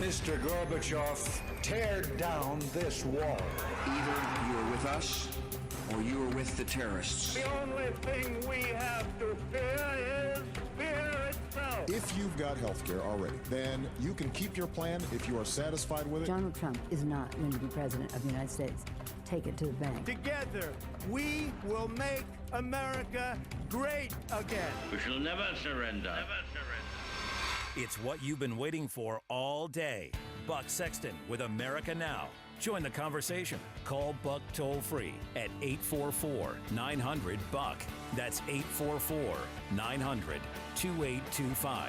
Mr. Gorbachev, tear down this wall. Either you are with us or you are with the terrorists. The only thing we have to fear is fear itself. If you've got health care already, then you can keep your plan if you are satisfied with it. Donald Trump is not going to be president of the United States. Take it to the bank. Together, we will make America great again. We shall never surrender. It's what you've been waiting for all day. Buck Sexton with America Now. Join the conversation. Call Buck toll-free at 844-900-BUCK. That's 844-900-2825.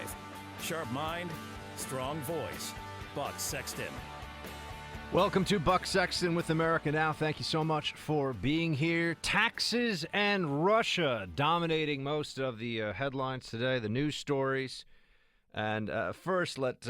Sharp mind, strong voice. Buck Sexton. Welcome to Buck Sexton with America Now. Thank you so much for being here. Taxes and Russia dominating most of the headlines today, the news stories. And first, let's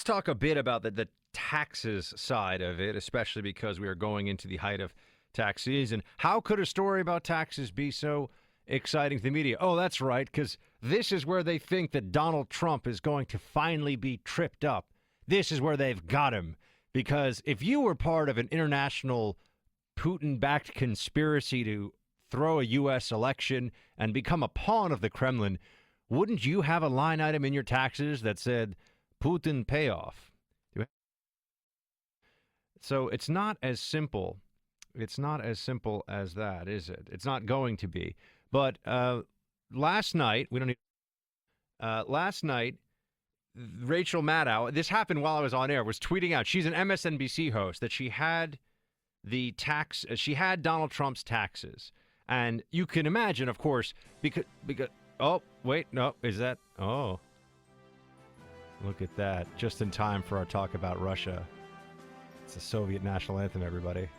talk a bit about the taxes side of it, especially because we are going into the height of tax season. How could a story about taxes be so exciting to the media? Oh, that's right, because this is where they think that Donald Trump is going to finally be tripped up. This is where they've got him. Because if you were part of an international Putin-backed conspiracy to throw a U.S. election and become a pawn of the Kremlin, wouldn't you have a line item in your taxes that said Putin payoff? So it's not as simple. It's not as simple as that, is it? It's not going to be. But last night, last night, Rachel Maddow, this happened while I was on air, was tweeting out, she's an MSNBC host, that she had Donald Trump's taxes. And you can imagine, of course, because oh, wait, no, is that, oh, look at that, just in time for our talk about Russia. It's the Soviet national anthem, everybody.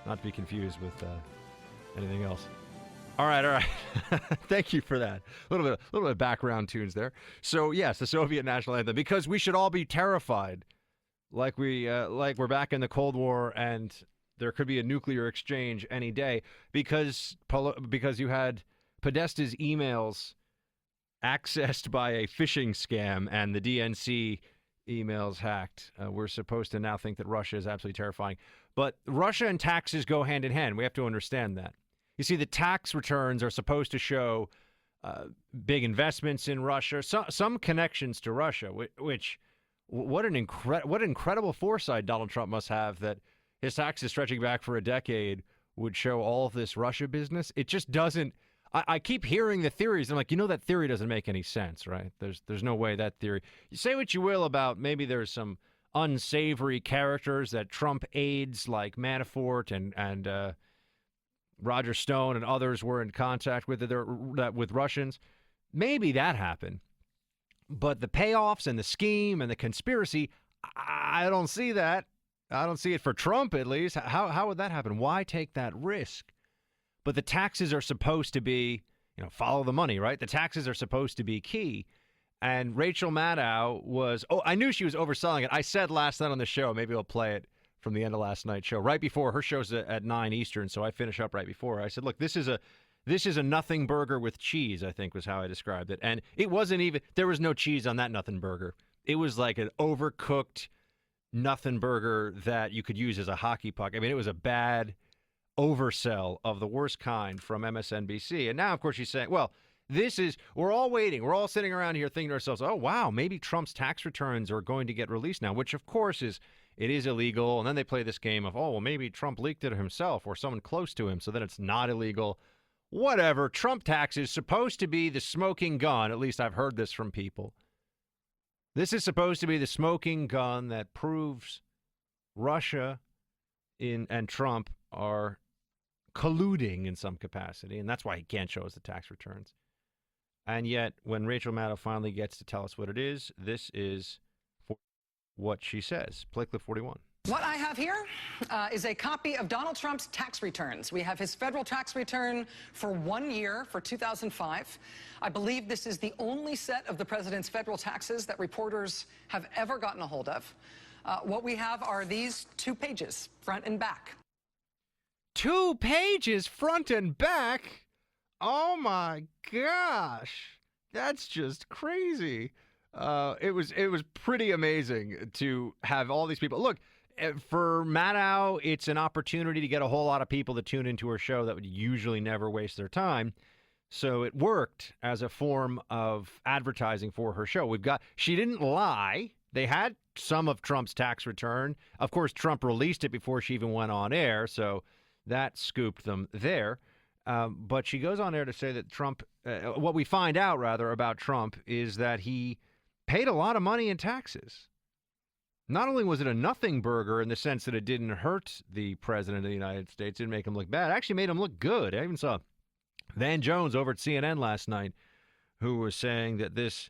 Not to be confused with anything else. All right. Thank you for that. A little bit of background tunes there. So yes, the Soviet national anthem, because we should all be terrified, like we're back in the Cold War and there could be a nuclear exchange any day, because you had Podesta's emails accessed by a phishing scam and the DNC emails hacked. We're supposed to now think that Russia is absolutely terrifying, but Russia and taxes go hand in hand. We have to understand that. You see, the tax returns are supposed to show big investments in Russia, some connections to Russia, which what incredible foresight Donald Trump must have that his taxes stretching back for a decade would show all of this Russia business. It just doesn't. I keep hearing the theories. I'm like, that theory doesn't make any sense, right? There's no way that theory. You say what you will about maybe there's some unsavory characters that Trump aides like Manafort and Roger Stone and others were in contact with with Russians. Maybe that happened. But the payoffs and the scheme and the conspiracy, I don't see that. I don't see it for Trump, at least. How would that happen? Why take that risk? But the taxes are supposed to be, follow the money, right? The taxes are supposed to be key. And Rachel Maddow I knew she was overselling it. I said last night on the show, maybe I'll play it from the end of last night's show, right before her show's at 9 Eastern, so I finish up right before. I said, look, this is a nothing burger with cheese, I think was how I described it. And it wasn't even, there was no cheese on that nothing burger. It was like an overcooked nothing burger that you could use as a hockey puck. I mean, it was a bad oversell of the worst kind from MSNBC. And now, of course, she's saying, well, we're all waiting. We're all sitting around here thinking to ourselves, oh, wow, maybe Trump's tax returns are going to get released now, which, of course, it is illegal. And then they play this game of, oh, well, maybe Trump leaked it himself or someone close to him, so then it's not illegal. Whatever. Trump tax is supposed to be the smoking gun. At least I've heard this from people. This is supposed to be the smoking gun that proves Russia and Trump are colluding in some capacity, and that's why he can't show us the tax returns. And yet, when Rachel Maddow finally gets to tell us what it is, this is what she says. Play clip 41. What I have here is a copy of Donald Trump's tax returns. We have his federal tax return for 1 year for 2005. I believe this is the only set of the president's federal taxes that reporters have ever gotten a hold of. What we have are these 2 pages, front and back. 2 pages, front and back? Oh, my gosh. That's just crazy. It was pretty amazing to have all these people. Look, for Maddow, it's an opportunity to get a whole lot of people to tune into her show that would usually never waste their time. So it worked as a form of advertising for her show. She didn't lie. They had some of Trump's tax return. Of course, Trump released it before she even went on air, so that scooped them there. But she goes on air to say that Trump, what we find out, rather, about Trump is that he paid a lot of money in taxes. Not only was it a nothing burger in the sense that it didn't hurt the president of the United States, didn't make him look bad, it actually made him look good. I even saw Van Jones over at CNN last night who was saying that this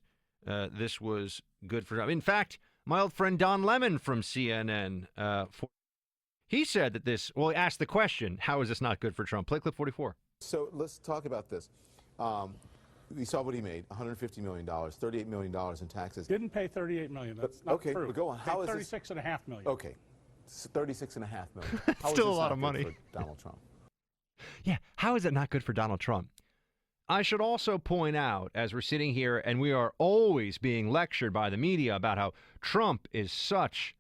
was good for Trump. In fact, my old friend Don Lemon from CNN, he said that he asked the question, how is this not good for Trump? Play clip 44. So let's talk about this. We saw what he made, $150 million, $38 million in taxes. Didn't pay $38 million. That's not okay, true. But go on. How is $36.5 million. Okay, $36.5 million. Still a lot of money for Donald Trump. Yeah, how is it not good for Donald Trump? I should also point out, as we're sitting here and we are always being lectured by the media about how Trump is such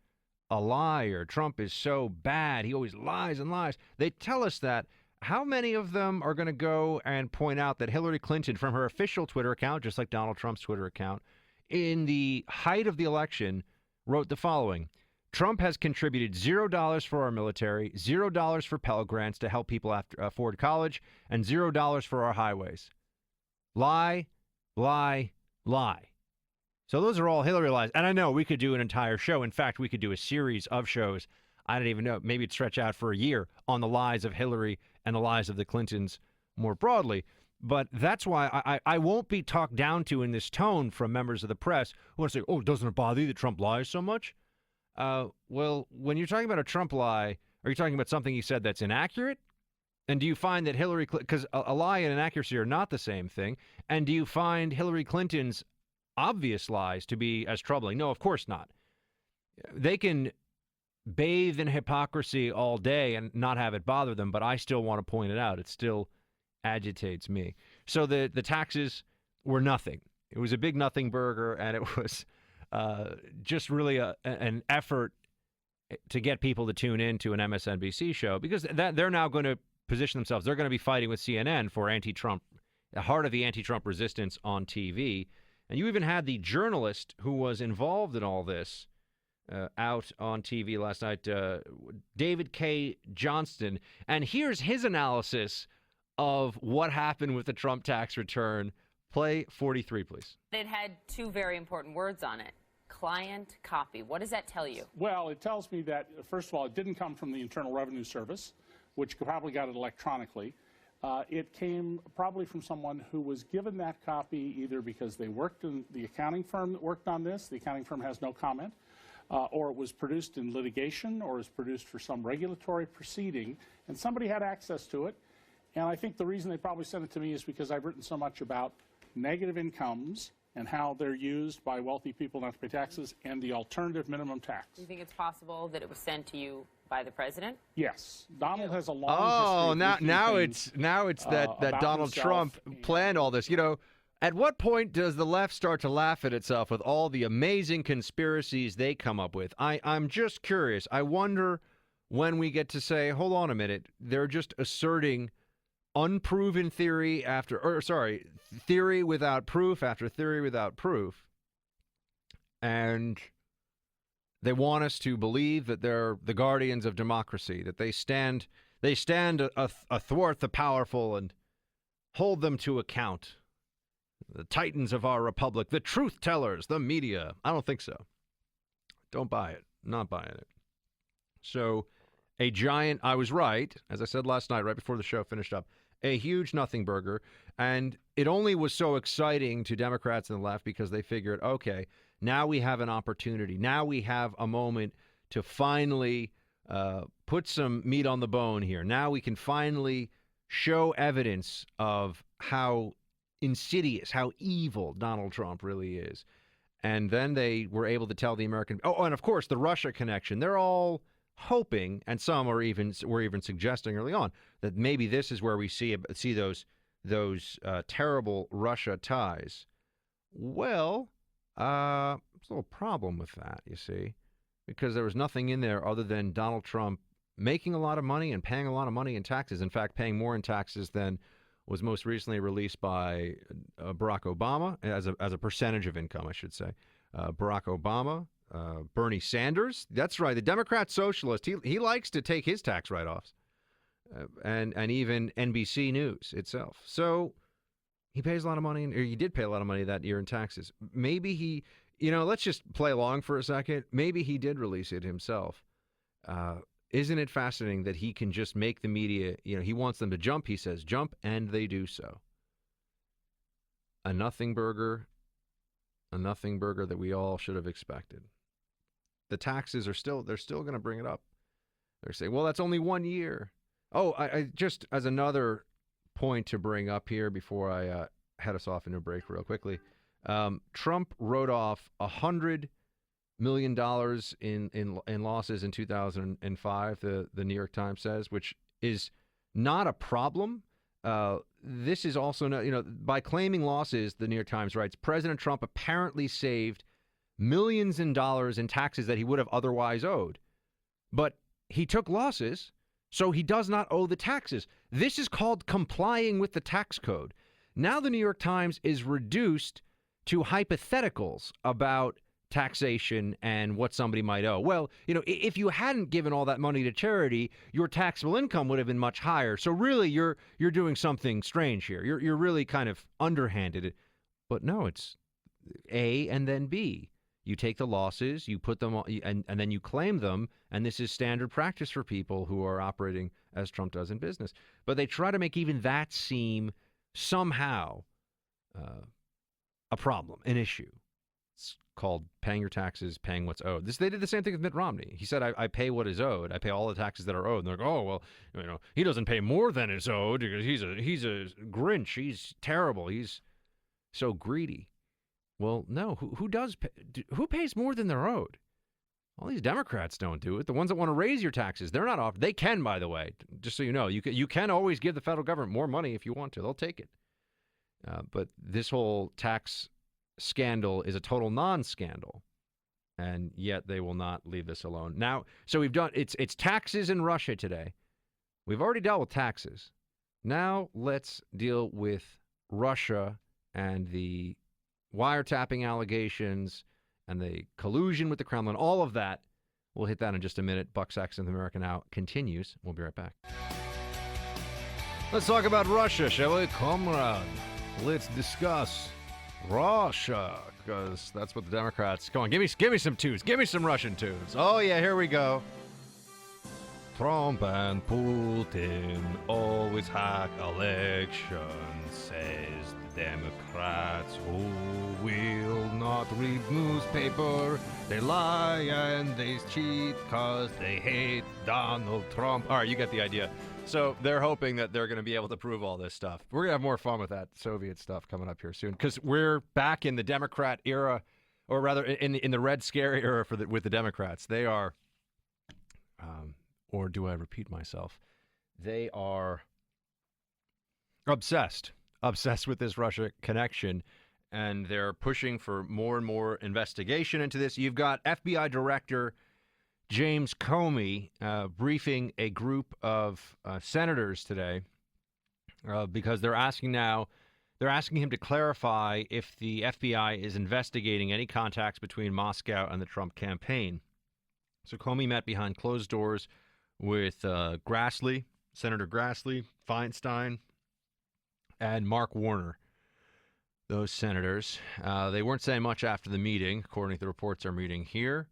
a liar, Trump is so bad, he always lies and lies. They tell us that. How many of them are going to go and point out that Hillary Clinton, from her official Twitter account, just like Donald Trump's Twitter account, in the height of the election, wrote the following: Trump has contributed $0 for our military, $0 for Pell Grants to help people afford college, and $0 for our highways. Lie, lie, lie. So those are all Hillary lies. And I know we could do an entire show. In fact, we could do a series of shows. I don't even know. Maybe it'd stretch out for a year on the lies of Hillary and the lies of the Clintons more broadly. But that's why I won't be talked down to in this tone from members of the press who want to say, oh, doesn't it bother you that Trump lies so much? Well, when you're talking about a Trump lie, are you talking about something he said that's inaccurate? And do you find that Hillary, because a lie and inaccuracy are not the same thing, and do you find Hillary Clinton's obvious lies to be as troubling? No, of course not. They can bathe in hypocrisy all day and not have it bother them, but I still want to point it out. It still agitates me. So the taxes were nothing. It was a big nothing burger, and it was just really an effort to get people to tune in to an MSNBC show, because they're now going to position themselves. They're going to be fighting with CNN for anti-Trump, the heart of the anti-Trump resistance on TV. And you even had the journalist who was involved in all this out on TV last night, David K. Johnston. And here's his analysis of what happened with the Trump tax return. Play 43, please. It had two very important words on it: client copy. What does that tell you? Well, it tells me that, first of all, it didn't come from the Internal Revenue Service, which probably got it electronically. It came probably from someone who was given that copy either because they worked in the accounting firm that worked on this. The accounting firm has no comment. Or it was produced in litigation, or was produced for some regulatory proceeding, and somebody had access to it. And I think the reason they probably sent it to me is because I've written so much about negative incomes and how they're used by wealthy people not to pay taxes, and the alternative minimum tax. Do you think it's possible that it was sent to you by the president? Yes. Donald has a long history of now it's that Donald Trump planned all this. You know, at what point does the left start to laugh at itself with all the amazing conspiracies they come up with? I'm just curious. I wonder when we get to say, hold on a minute, they're just asserting unproven theory theory without proof after theory without proof. And they want us to believe that they're the guardians of democracy, that they stand athwart the powerful and hold them to account. The titans of our republic, the truth tellers, the media. I don't think so. Don't buy it. Not buying it. So I was right, as I said last night, right before the show finished up, a huge nothing burger. And it only was so exciting to Democrats and the left because they figured, okay, now we have an opportunity. Now we have a moment to finally put some meat on the bone here. Now we can finally show evidence of how insidious, how evil Donald Trump really is. And then they were able to tell the American... Oh, and of course, the Russia connection. They're all hoping, and some were even suggesting early on, that maybe this is where we see those terrible Russia ties. Well, There's a little problem with that, you see, because there was nothing in there other than Donald Trump making a lot of money and paying a lot of money in taxes. In fact, paying more in taxes than was most recently released by Barack Obama as a percentage of income, I should say. Barack Obama, Bernie Sanders. That's right. The Democrat socialist. He likes to take his tax write-offs, and even NBC News itself. So he pays a lot of money, or he did pay a lot of money that year in taxes. Maybe he, let's just play along for a second. Maybe he did release it himself. Isn't it fascinating that he can just make the media, he wants them to jump, he says jump, and they do so. A nothing burger that we all should have expected. The taxes they're still going to bring it up. They're saying, well, that's only 1 year. Oh, I just as another point to bring up here before I head us off into a break real quickly. Trump wrote off $100 million in losses in 2005, the New York Times says, which is not a problem. This is also, by claiming losses, the New York Times writes, President Trump apparently saved millions in dollars in taxes that he would have otherwise owed. But he took losses, so he does not owe the taxes. This is called complying with the tax code. Now the New York Times is reduced to hypotheticals about taxation and what somebody might owe. Well, if you hadn't given all that money to charity, your taxable income would have been much higher. So really, you're doing something strange here. You're really kind of underhanded. But no, it's A and then B. You take the losses, you put them on, and then you claim them, and this is standard practice for people who are operating as Trump does in business. But they try to make even that seem somehow a problem, an issue. It's called paying your taxes, paying what's owed. They did the same thing with Mitt Romney. He said, I pay what is owed. I pay all the taxes that are owed. And they're like, oh, well, he doesn't pay more than is owed because he's a Grinch. He's terrible. He's so greedy. Well, no. Who does pay? Who pays more than they're owed? All these Democrats don't do it. The ones that want to raise your taxes, they're not off. They can, by the way, just so you know. You can always give the federal government more money if you want to. They'll take it. But this whole tax scandal is a total non-scandal, and yet they will not leave this alone. Now, so we've done it's taxes in Russia today. We've already dealt with taxes. Now let's deal with Russia and the wiretapping allegations and the collusion with the Kremlin. All of that. We'll hit that in just a minute. Buck Sexton, America Now continues. We'll be right back. Let's talk about Russia, shall we, comrade? Let's discuss Russia, because that's what the Democrats. Come on, give me some tunes. Give me some Russian tunes. Oh yeah, here we go. Trump and Putin always hack elections, says the Democrats who will not read newspaper. They lie and they cheat because they hate Donald Trump. All right, you get the idea. So they're hoping that they're going to be able to prove all this stuff. We're going to have more fun with that Soviet stuff coming up here soon, because we're back in the Democrat era, or rather in the Red Scare era with the Democrats. They are, or do I repeat myself? They are obsessed with this Russia connection, and they're pushing for more and more investigation into this. You've got FBI Director James Comey briefing a group of senators today because they're asking him to clarify if the FBI is investigating any contacts between Moscow and the Trump campaign. So Comey met behind closed doors with Grassley, Senator Grassley, Feinstein, and Mark Warner. Those senators. They weren't saying much after the meeting, according to the reports I'm reading here.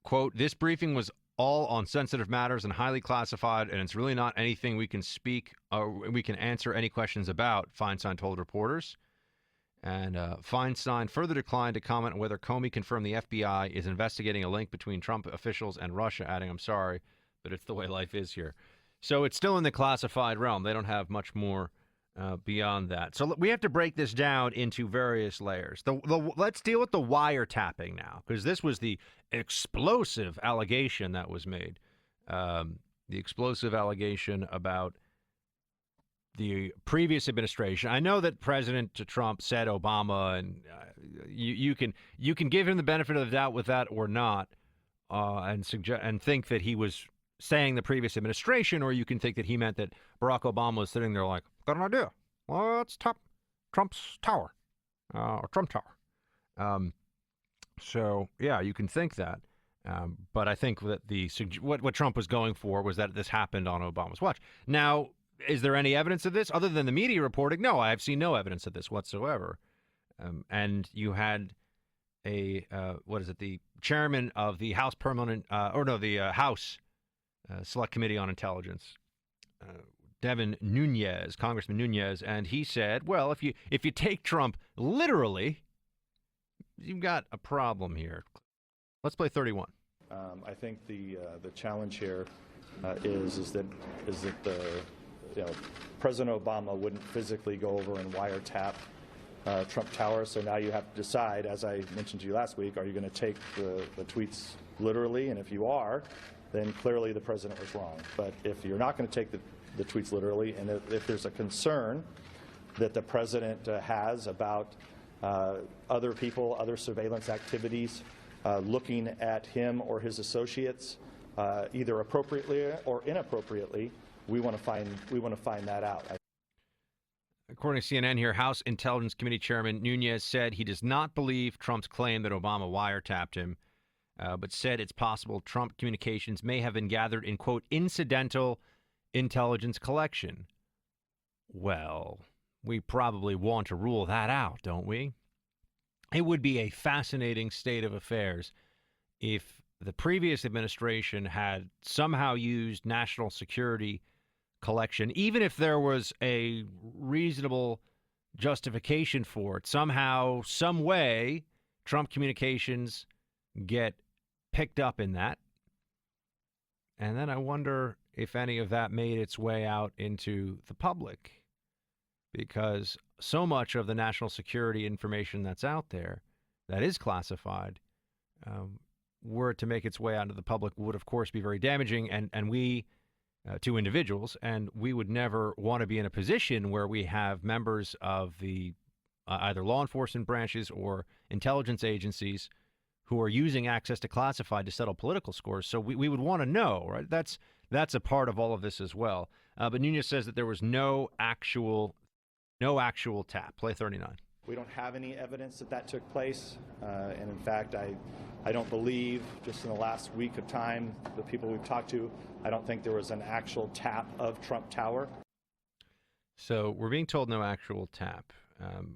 Quote, this briefing was all on sensitive matters and highly classified, and it's really not anything we can speak or we can answer any questions about, Feinstein told reporters. And Feinstein further declined to comment on whether Comey confirmed the FBI is investigating a link between Trump officials and Russia, adding, I'm sorry, but it's the way life is here. So it's still in the classified realm. They don't have much more beyond that. So we have to break this down into various layers. Let's deal with the wiretapping now, because this was the explosive allegation that was made. The explosive allegation about the previous administration. I know that President Trump said Obama, and you can give him the benefit of the doubt with that or not, and think that he was saying the previous administration, or you can think that he meant that Barack Obama was sitting there like, got an idea. Let's top Trump's tower, or Trump Tower. So yeah, you can think that. But I think that what Trump was going for was that this happened on Obama's watch. Now, is there any evidence of this other than the media reporting? No, I've seen no evidence of this whatsoever. And you had the chairman of the House House Select Committee on Intelligence, Congressman Nunes, and he said, well, if you take Trump literally, you've got a problem here. Let's play 31. I think the challenge here is that President Obama wouldn't physically go over and wiretap Trump Tower. So now you have to decide, as I mentioned to you last week, are you going to take the tweets literally? And if you are, then clearly the president was wrong. But if you're not going to take the tweets literally, and if there's a concern that the president has about other people, other surveillance activities, looking at him or his associates, either appropriately or inappropriately, we want to find that out. According to CNN here, House Intelligence Committee Chairman Nunes said he does not believe Trump's claim that Obama wiretapped him, but said it's possible Trump communications may have been gathered in, quote, incidental intelligence collection. Well, we probably want to rule that out, don't we? It would be a fascinating state of affairs if the previous administration had somehow used national security collection, even if there was a reasonable justification for it. Somehow, some way, Trump communications get picked up in that. And then I wonder if any of that made its way out into the public, because so much of the national security information that's out there that is classified, were it to make its way out into the public, would of course be very damaging, and we to individuals, and we would never want to be in a position where we have members of the either law enforcement branches or intelligence agencies who are using access to classified to settle political scores. So we would want to know, right? That's a part of all of this as well. But Nunes says that there was no actual tap. Play 39. We don't have any evidence that took place. And in fact, I don't believe, just in the last week of time, the people we've talked to, I don't think there was an actual tap of Trump Tower. So we're being told no actual tap.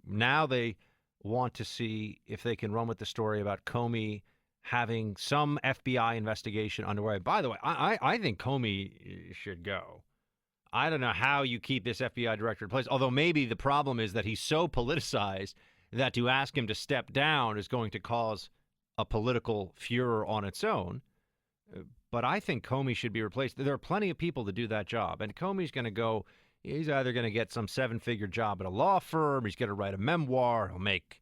Now they want to see if they can run with the story about Comey having some FBI investigation underway. By the way, I think Comey should go. I don't know how you keep this FBI director in place, although maybe the problem is that he's so politicized that to ask him to step down is going to cause a political furor on its own. But I think Comey should be replaced. There are plenty of people to do that job, and Comey's going to go, he's either going to get some seven-figure job at a law firm, he's going to write a memoir, he'll make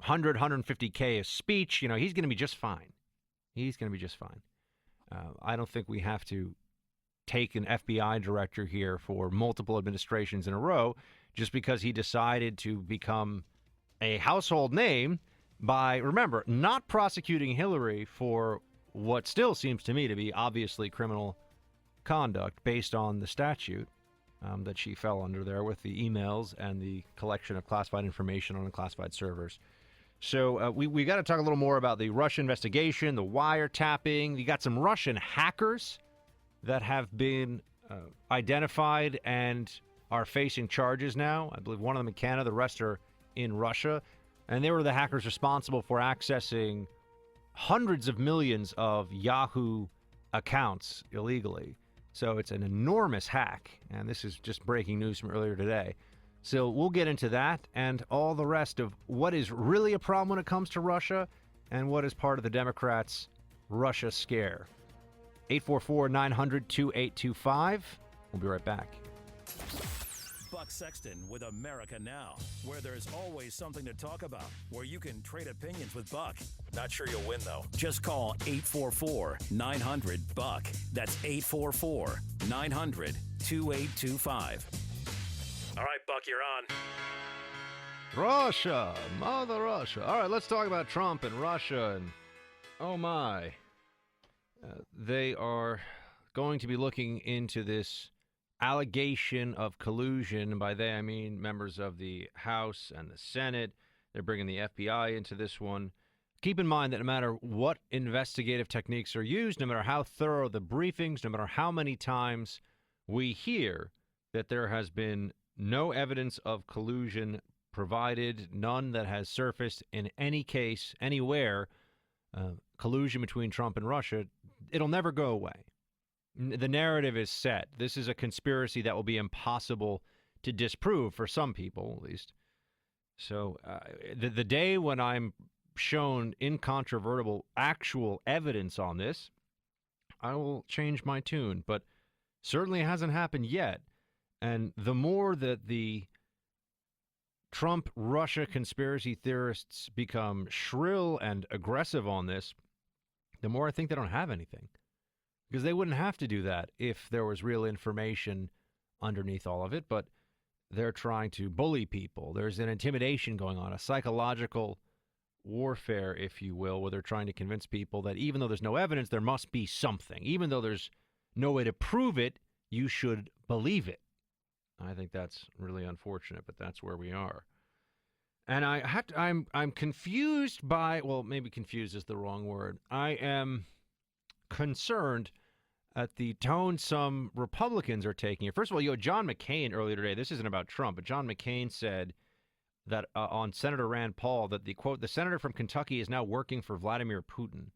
$150K a speech. He's going to be just fine. He's going to be just fine. I don't think we have to take an FBI director here for multiple administrations in a row just because he decided to become a household name by, remember, not prosecuting Hillary for what still seems to me to be obviously criminal conduct based on the statute that she fell under there with the emails and the collection of classified information on classified servers. So we got to talk a little more about the Russia investigation, the wiretapping. You got some Russian hackers that have been identified and are facing charges now. I believe one of them in Canada, the rest are in Russia. And they were the hackers responsible for accessing hundreds of millions of Yahoo accounts illegally. So it's an enormous hack. And this is just breaking news from earlier today. So we'll get into that and all the rest of what is really a problem when it comes to Russia and what is part of the Democrats' Russia scare. 844-900-2825. We'll be right back. Buck Sexton with America Now, where there's always something to talk about, where you can trade opinions with Buck. Not sure you'll win, though. Just call 844-900-BUCK. That's 844-900-2825. Buck, you're on. Russia, Mother Russia. All right, let's talk about Trump and Russia. And oh my, they are going to be looking into this allegation of collusion. And by they, I mean members of the House and the Senate. They're bringing the FBI into this one. Keep in mind that no matter what investigative techniques are used, no matter how thorough the briefings, no matter how many times we hear that there has been no evidence of collusion provided, none that has surfaced in any case, anywhere, collusion between Trump and Russia, it'll never go away. The narrative is set. This is a conspiracy that will be impossible to disprove for some people, at least. So the day when I'm shown incontrovertible actual evidence on this, I will change my tune. But certainly it hasn't happened yet. And the more that the Trump-Russia conspiracy theorists become shrill and aggressive on this, the more I think they don't have anything. Because they wouldn't have to do that if there was real information underneath all of it. But they're trying to bully people. There's an intimidation going on, a psychological warfare, if you will, where they're trying to convince people that even though there's no evidence, there must be something. Even though there's no way to prove it, you should believe it. I think that's really unfortunate, but that's where we are. And I'm confused by, well, maybe confused is the wrong word. I am concerned at the tone some Republicans are taking. First of all, John McCain earlier today, this isn't about Trump, but John McCain said that on Senator Rand Paul that the, quote, the senator from Kentucky is now working for Vladimir Putin.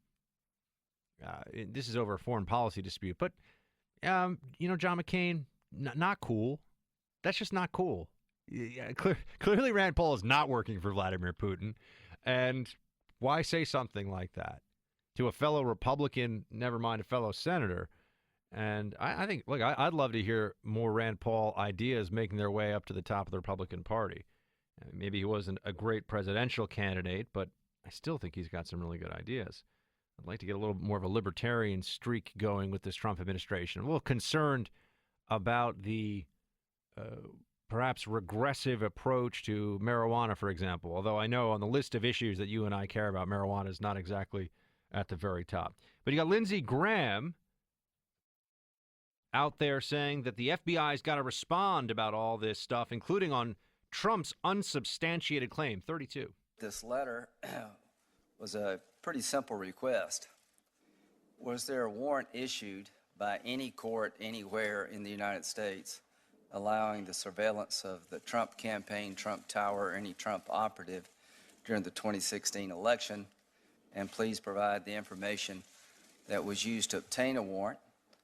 This is over a foreign policy dispute. But, John McCain, not cool. That's just not cool. Clearly Rand Paul is not working for Vladimir Putin. And why say something like that to a fellow Republican, never mind a fellow senator? And I think, look, I'd love to hear more Rand Paul ideas making their way up to the top of the Republican Party. Maybe he wasn't a great presidential candidate, but I still think he's got some really good ideas. I'd like to get a little more of a libertarian streak going with this Trump administration. I'm a little concerned about the perhaps regressive approach to marijuana, for example, although I know on the list of issues that you and I care about, marijuana is not exactly at the very top. But you got Lindsey Graham out there saying that the FBI's got to respond about all this stuff, including on Trump's unsubstantiated claim. 32. This letter was a pretty simple request. Was there a warrant issued by any court anywhere in the United States allowing the surveillance of the Trump campaign, Trump Tower, or any Trump operative during the 2016 election? And please provide the information that was used to obtain a warrant.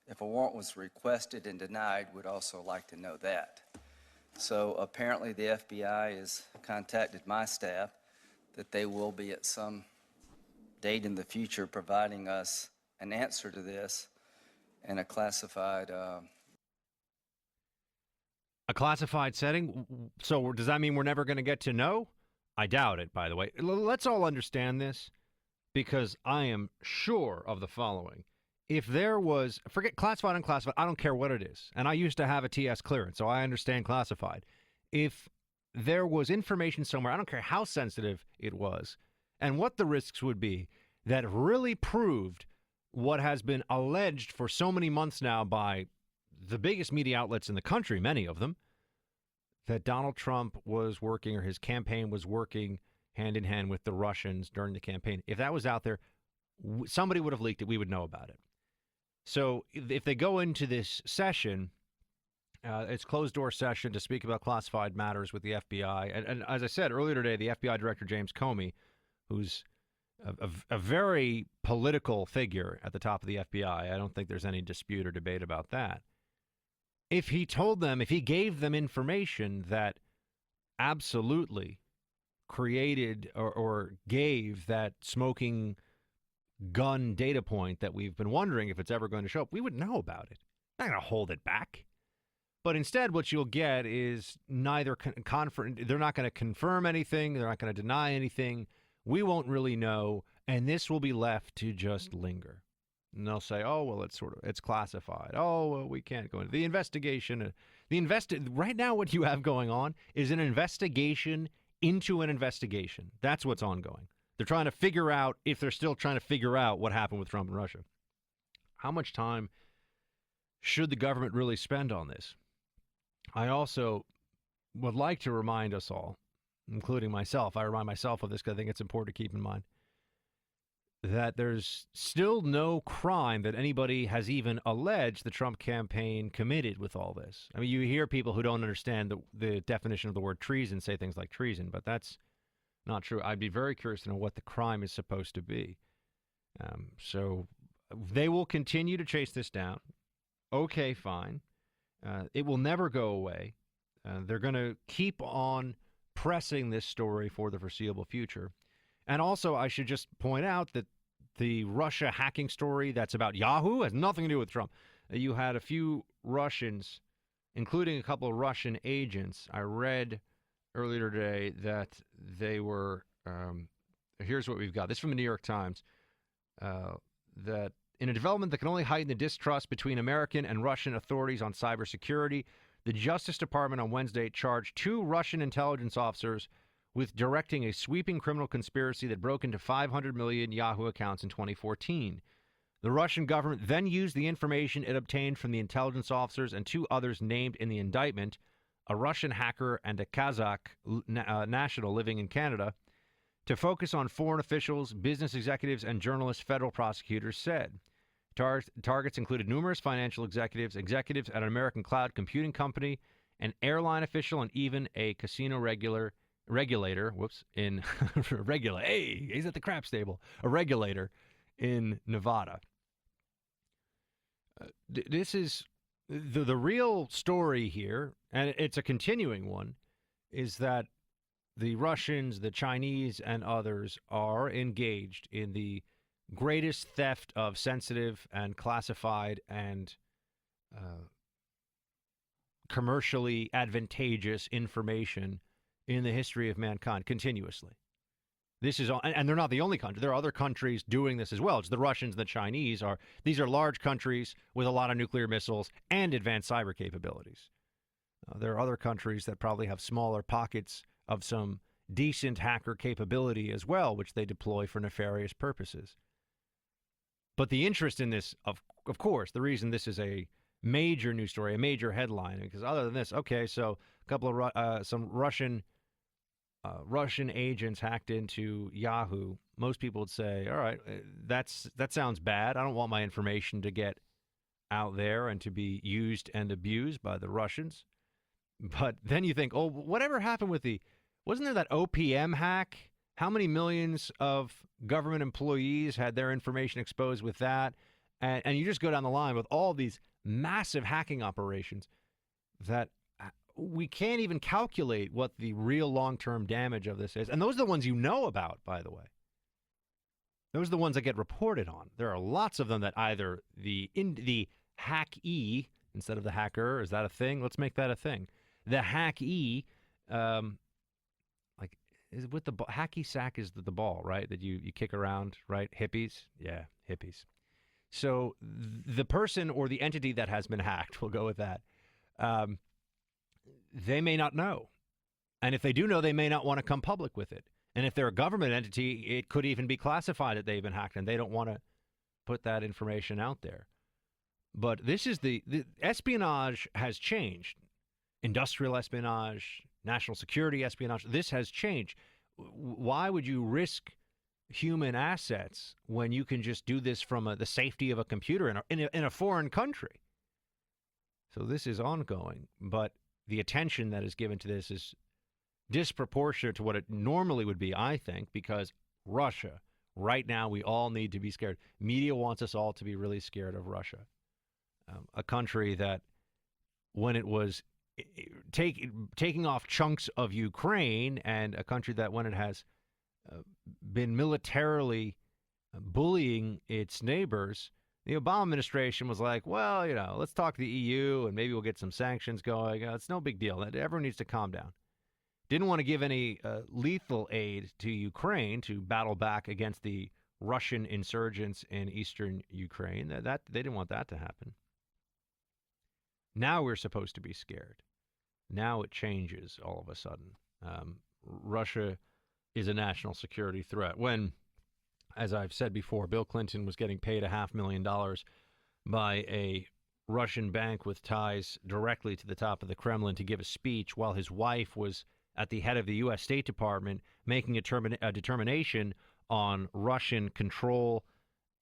If a warrant was requested and denied, we'd also like to know that. So apparently the FBI has contacted my staff that they will be at some date in the future providing us an answer to this in a classified setting. So does that mean we're never going to get to know? I doubt it, by the way. Let's all understand this, because I am sure of the following. If there was, forget classified, unclassified, I don't care what it is. And I used to have a TS clearance, so I understand classified. If there was information somewhere, I don't care how sensitive it was, and what the risks would be, that really proved what has been alleged for so many months now by the biggest media outlets in the country, many of them, that Donald Trump was working, or his campaign was working hand in hand with the Russians during the campaign. If that was out there, somebody would have leaked it. We would know about it. So if they go into this session, it's closed-door session to speak about classified matters with the FBI. And as I said earlier today, the FBI Director James Comey, who's a very political figure at the top of the FBI, I don't think there's any dispute or debate about that. If he told them, if he gave them information that absolutely created or gave that smoking gun data point that we've been wondering if it's ever going to show up, we would know about it. Not going to hold it back. But instead, what you'll get is neither they're not going to confirm anything. They're not going to deny anything. We won't really know, and this will be left to just linger. And they'll say, oh, well, it's classified. Oh, well, we can't go into the investigation. Right now, what you have going on is an investigation into an investigation. That's what's ongoing. They're trying to figure out, if they're still trying to figure out what happened with Trump and Russia. How much time should the government really spend on this? I also would like to remind us all, including myself, I remind myself of this because I think it's important to keep in mind, that there's still no crime that anybody has even alleged the Trump campaign committed with all this. I mean, you hear people who don't understand the definition of the word treason say things like treason, but that's not true. I'd be very curious to know what the crime is supposed to be. So they will continue to chase this down. Okay, fine. It will never go away. They're going to keep on pressing this story for the foreseeable future. And also, I should just point out that the Russia hacking story that's about Yahoo has nothing to do with Trump. You had a few Russians, including a couple of Russian agents. I read earlier today that they were, here's what we've got. This is from the New York Times, that in a development that can only heighten the distrust between American and Russian authorities on cybersecurity, the Justice Department on Wednesday charged 2 Russian intelligence officers with directing a sweeping criminal conspiracy that broke into 500 million Yahoo accounts in 2014. The Russian government then used the information it obtained from the intelligence officers and 2 others named in the indictment, a Russian hacker and a Kazakh national living in Canada, to focus on foreign officials, business executives, and journalists, federal prosecutors said. Targets included numerous financial executives, executives at an American cloud computing company, an airline official, and even a casino regulator, hey, he's at the crap stable, a regulator in Nevada. This is the real story here, and it's a continuing one, is that the Russians, the Chinese, and others are engaged in the greatest theft of sensitive and classified and commercially advantageous information in the history of mankind continuously. This is, and they're not the only country. There are other countries doing this as well. It's the Russians and the Chinese. These are large countries with a lot of nuclear missiles and advanced cyber capabilities. There are other countries that probably have smaller pockets of some decent hacker capability as well, which they deploy for nefarious purposes. But the interest in this, of course, the reason this is a major news story, a major headline, because other than this, okay, so a couple of some Russian agents hacked into Yahoo. Most people would say, all right, that sounds bad. I don't want my information to get out there and to be used and abused by the Russians. But then you think, oh, whatever happened with wasn't there that OPM hack? How many millions of government employees had their information exposed with that? And you just go down the line with all these massive hacking operations that we can't even calculate what the real long-term damage of this is. And those are the ones you know about, by the way. Those are the ones that get reported on. There are lots of them that either the hackee, instead of the hacker, is that a thing? Let's make that a thing. The hackee, is with the hacky sack is the ball, right? That you kick around, right? Hippies? Yeah, hippies. So the person or the entity that has been hacked, we'll go with that, they may not know. And if they do know, they may not want to come public with it. And if they're a government entity, it could even be classified that they've been hacked, and they don't want to put that information out there. But this is the espionage has changed. Industrial espionage, national security espionage, this has changed. Why would you risk human assets when you can just do this from the safety of a computer in a foreign country? So this is ongoing, but the attention that is given to this is disproportionate to what it normally would be, I think, because Russia, right now, we all need to be scared. Media wants us all to be really scared of Russia, a country that when it was taking off chunks of Ukraine, and a country that when it has been militarily bullying its neighbors, the Obama administration was like, well, let's talk to the EU and maybe we'll get some sanctions going. It's no big deal. Everyone needs to calm down. Didn't want to give any lethal aid to Ukraine to battle back against the Russian insurgents in eastern Ukraine. That they didn't want that to happen. Now we're supposed to be scared. Now it changes all of a sudden. Russia is a national security threat. When, as I've said before, Bill Clinton was getting paid $500,000 by a Russian bank with ties directly to the top of the Kremlin to give a speech while his wife was at the head of the U.S. State Department making a determination on Russian control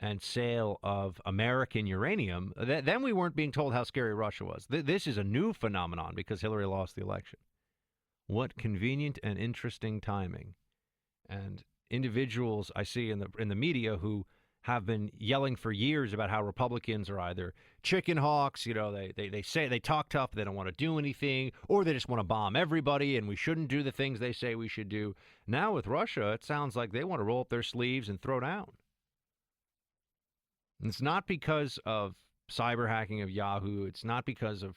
and sale of American uranium, then we weren't being told how scary Russia was. This is a new phenomenon because Hillary lost the election. What convenient and interesting timing. And individuals I see in the media who have been yelling for years about how Republicans are either chicken hawks, they say they talk tough, they don't want to do anything, or they just want to bomb everybody and we shouldn't do the things they say we should do. Now with Russia, it sounds like they want to roll up their sleeves and throw down. And it's not because of cyber hacking of Yahoo. It's not because of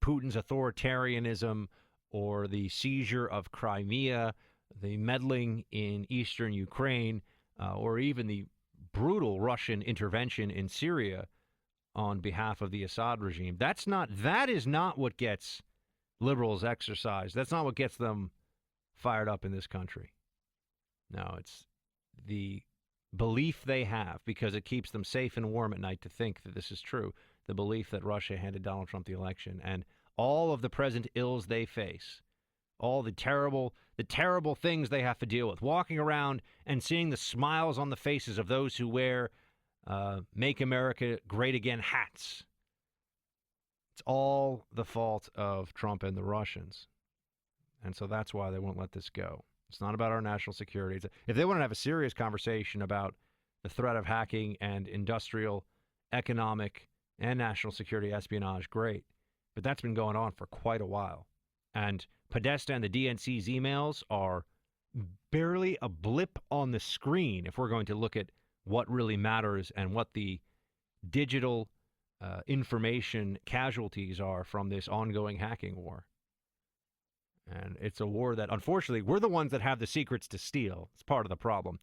Putin's authoritarianism or the seizure of Crimea, the meddling in eastern Ukraine, or even the brutal Russian intervention in Syria on behalf of the Assad regime. That is not what gets liberals exercised. That's not what gets them fired up in this country. No, it's the belief they have, because it keeps them safe and warm at night to think that this is true, the belief that Russia handed Donald Trump the election, and all of the present ills they face, all the terrible things they have to deal with, walking around and seeing the smiles on the faces of those who wear Make America Great Again hats. It's all the fault of Trump and the Russians. And so that's why they won't let this go. It's not about our national security. If they want to have a serious conversation about the threat of hacking and industrial, economic, and national security espionage, great. But that's been going on for quite a while. And Podesta and the DNC's emails are barely a blip on the screen if we're going to look at what really matters and what the digital information casualties are from this ongoing hacking war. And it's a war that, unfortunately, we're the ones that have the secrets to steal. It's part of the problem.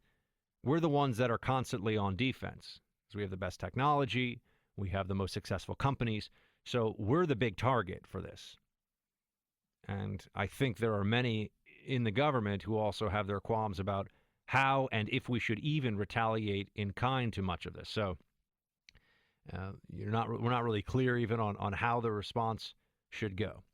We're the ones that are constantly on defense. Because we have the best technology. We have the most successful companies. So we're the big target for this. And I think there are many in the government who also have their qualms about how and if we should even retaliate in kind to much of this. So we're not really clear even on how the response should go.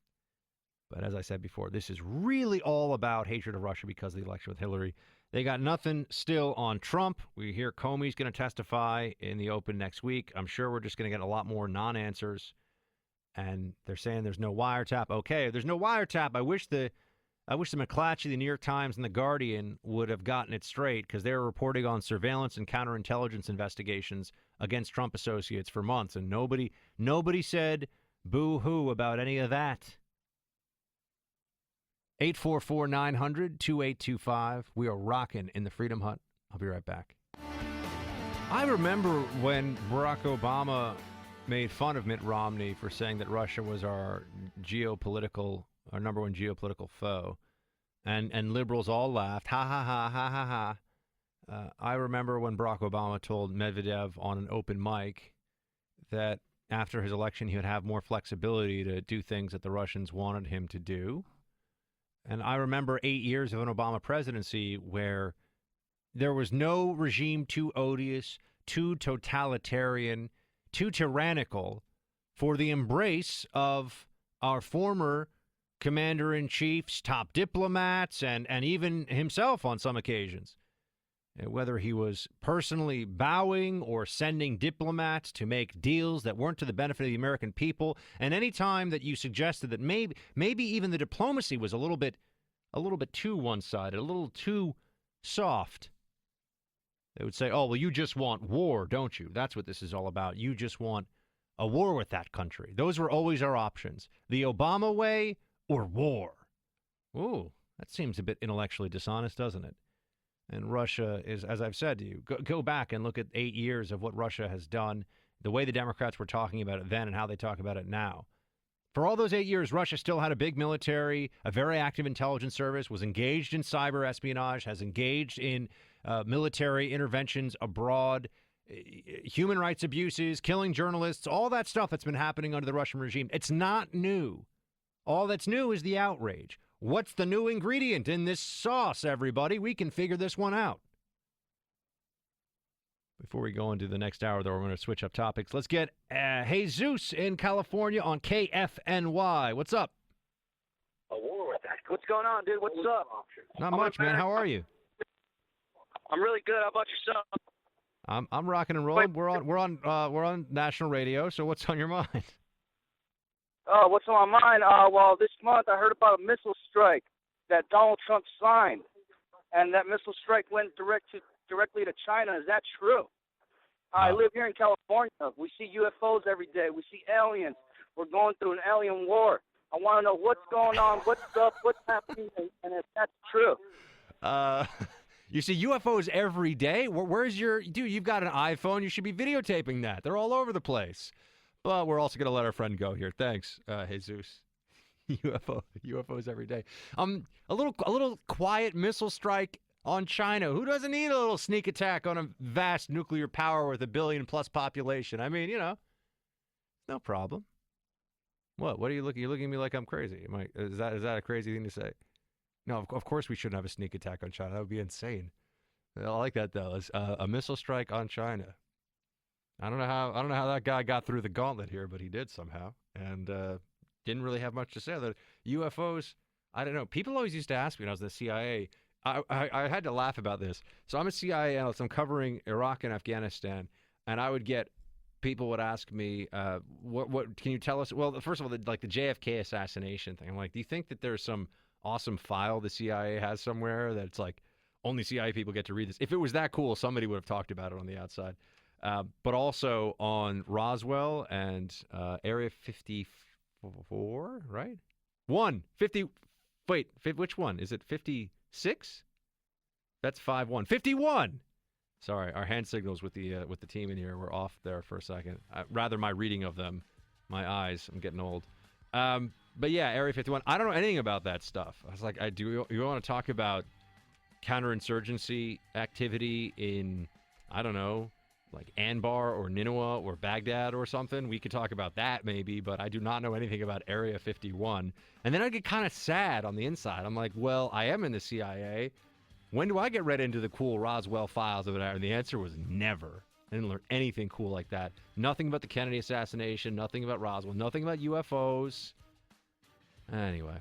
But as I said before, this is really all about hatred of Russia because of the election with Hillary. They got nothing still on Trump. We hear Comey's going to testify in the open next week. I'm sure we're just going to get a lot more non-answers. And they're saying there's no wiretap. Okay, if there's no wiretap, I wish the McClatchy, the New York Times, and the Guardian would have gotten it straight, because they were reporting on surveillance and counterintelligence investigations against Trump associates for months, and nobody said boo-hoo about any of that. 844-900-2825. We are rocking in the Freedom Hut. I'll be right back. I remember when Barack Obama made fun of Mitt Romney for saying that Russia was our number one geopolitical foe. And liberals all laughed. Ha, ha, ha, ha, ha, ha. I remember when Barack Obama told Medvedev on an open mic that after his election he would have more flexibility to do things that the Russians wanted him to do. And I remember 8 years of an Obama presidency where there was no regime too odious, too totalitarian, too tyrannical for the embrace of our former commander-in-chief's top diplomats and even himself on some occasions. Whether he was personally bowing or sending diplomats to make deals that weren't to the benefit of the American people, and any time that you suggested that maybe even the diplomacy was a little bit too one-sided, a little too soft, they would say, "Oh, well, you just want war, don't you? That's what this is all about. You just want a war with that country." Those were always our options: the Obama way or war. Ooh, that seems a bit intellectually dishonest, doesn't it? And Russia is, as I've said to you, go back and look at 8 years of what Russia has done, the way the Democrats were talking about it then and how they talk about it now. For all those 8 years, Russia still had a big military, a very active intelligence service, was engaged in cyber espionage, has engaged in military interventions abroad. human rights abuses, killing journalists, all that stuff that's been happening under the Russian regime. It's not new. All that's new is the outrage. What's the new ingredient in this sauce, everybody? We can figure this one out. Before we go into the next hour, though, we're going to switch up topics. Let's get Jesus in California on KFNY. What's up? What's going on, dude? What's up? Not much, man. How are you? I'm really good. How about yourself? I'm rocking and rolling. We're on national radio. So what's on your mind? What's on my mind? Well, this month I heard about a missile strike that Donald Trump signed, and that missile strike went directly to China. Is that true? I live here in California. We see UFOs every day. We see aliens. We're going through an alien war. I want to know what's going on, what's up, what's happening, and if that's true. You see UFOs every day? Where's your... Dude, you've got an iPhone. You should be videotaping that. They're all over the place. But we're also going to let our friend go here. Thanks, Jesus. UFOs every day. A little quiet missile strike on China. Who doesn't need a little sneak attack on a vast nuclear power with a billion-plus population? I mean, no problem. What are you looking? You're looking at me like I'm crazy. Is that a crazy thing to say? No, of course we shouldn't have a sneak attack on China. That would be insane. I like that though. It's a missile strike on China. I don't know how that guy got through the gauntlet here, but he did somehow, and didn't really have much to say. The UFOs, I don't know. People always used to ask me when I was in the CIA. I had to laugh about this. So I'm a CIA analyst. I'm covering Iraq and Afghanistan, and I would get. People would ask me, what can you tell us? Well, first of all, the JFK assassination thing. I'm like, do you think that there's some awesome file the CIA has somewhere that's like only CIA people get to read this? If it was that cool, somebody would have talked about it on the outside. But also on Roswell and Area 54, right? 50. Wait, which one? Is it 56? That's 51. 51. Sorry, our hand signals with the team in here were off there for a second. Rather, my reading of them, my eyes. I'm getting old. But yeah, Area 51. I don't know anything about that stuff. I was like, you want to talk about counterinsurgency activity in, I don't know, like Anbar or Nineveh or Baghdad or something? We could talk about that maybe, but I do not know anything about Area 51. And then I get kind of sad on the inside. I'm like, well, I am in the CIA. When do I get read into the cool Roswell files of it? And the answer was never. I didn't learn anything cool like that. Nothing about the Kennedy assassination, nothing about Roswell, nothing about UFOs. Anyway,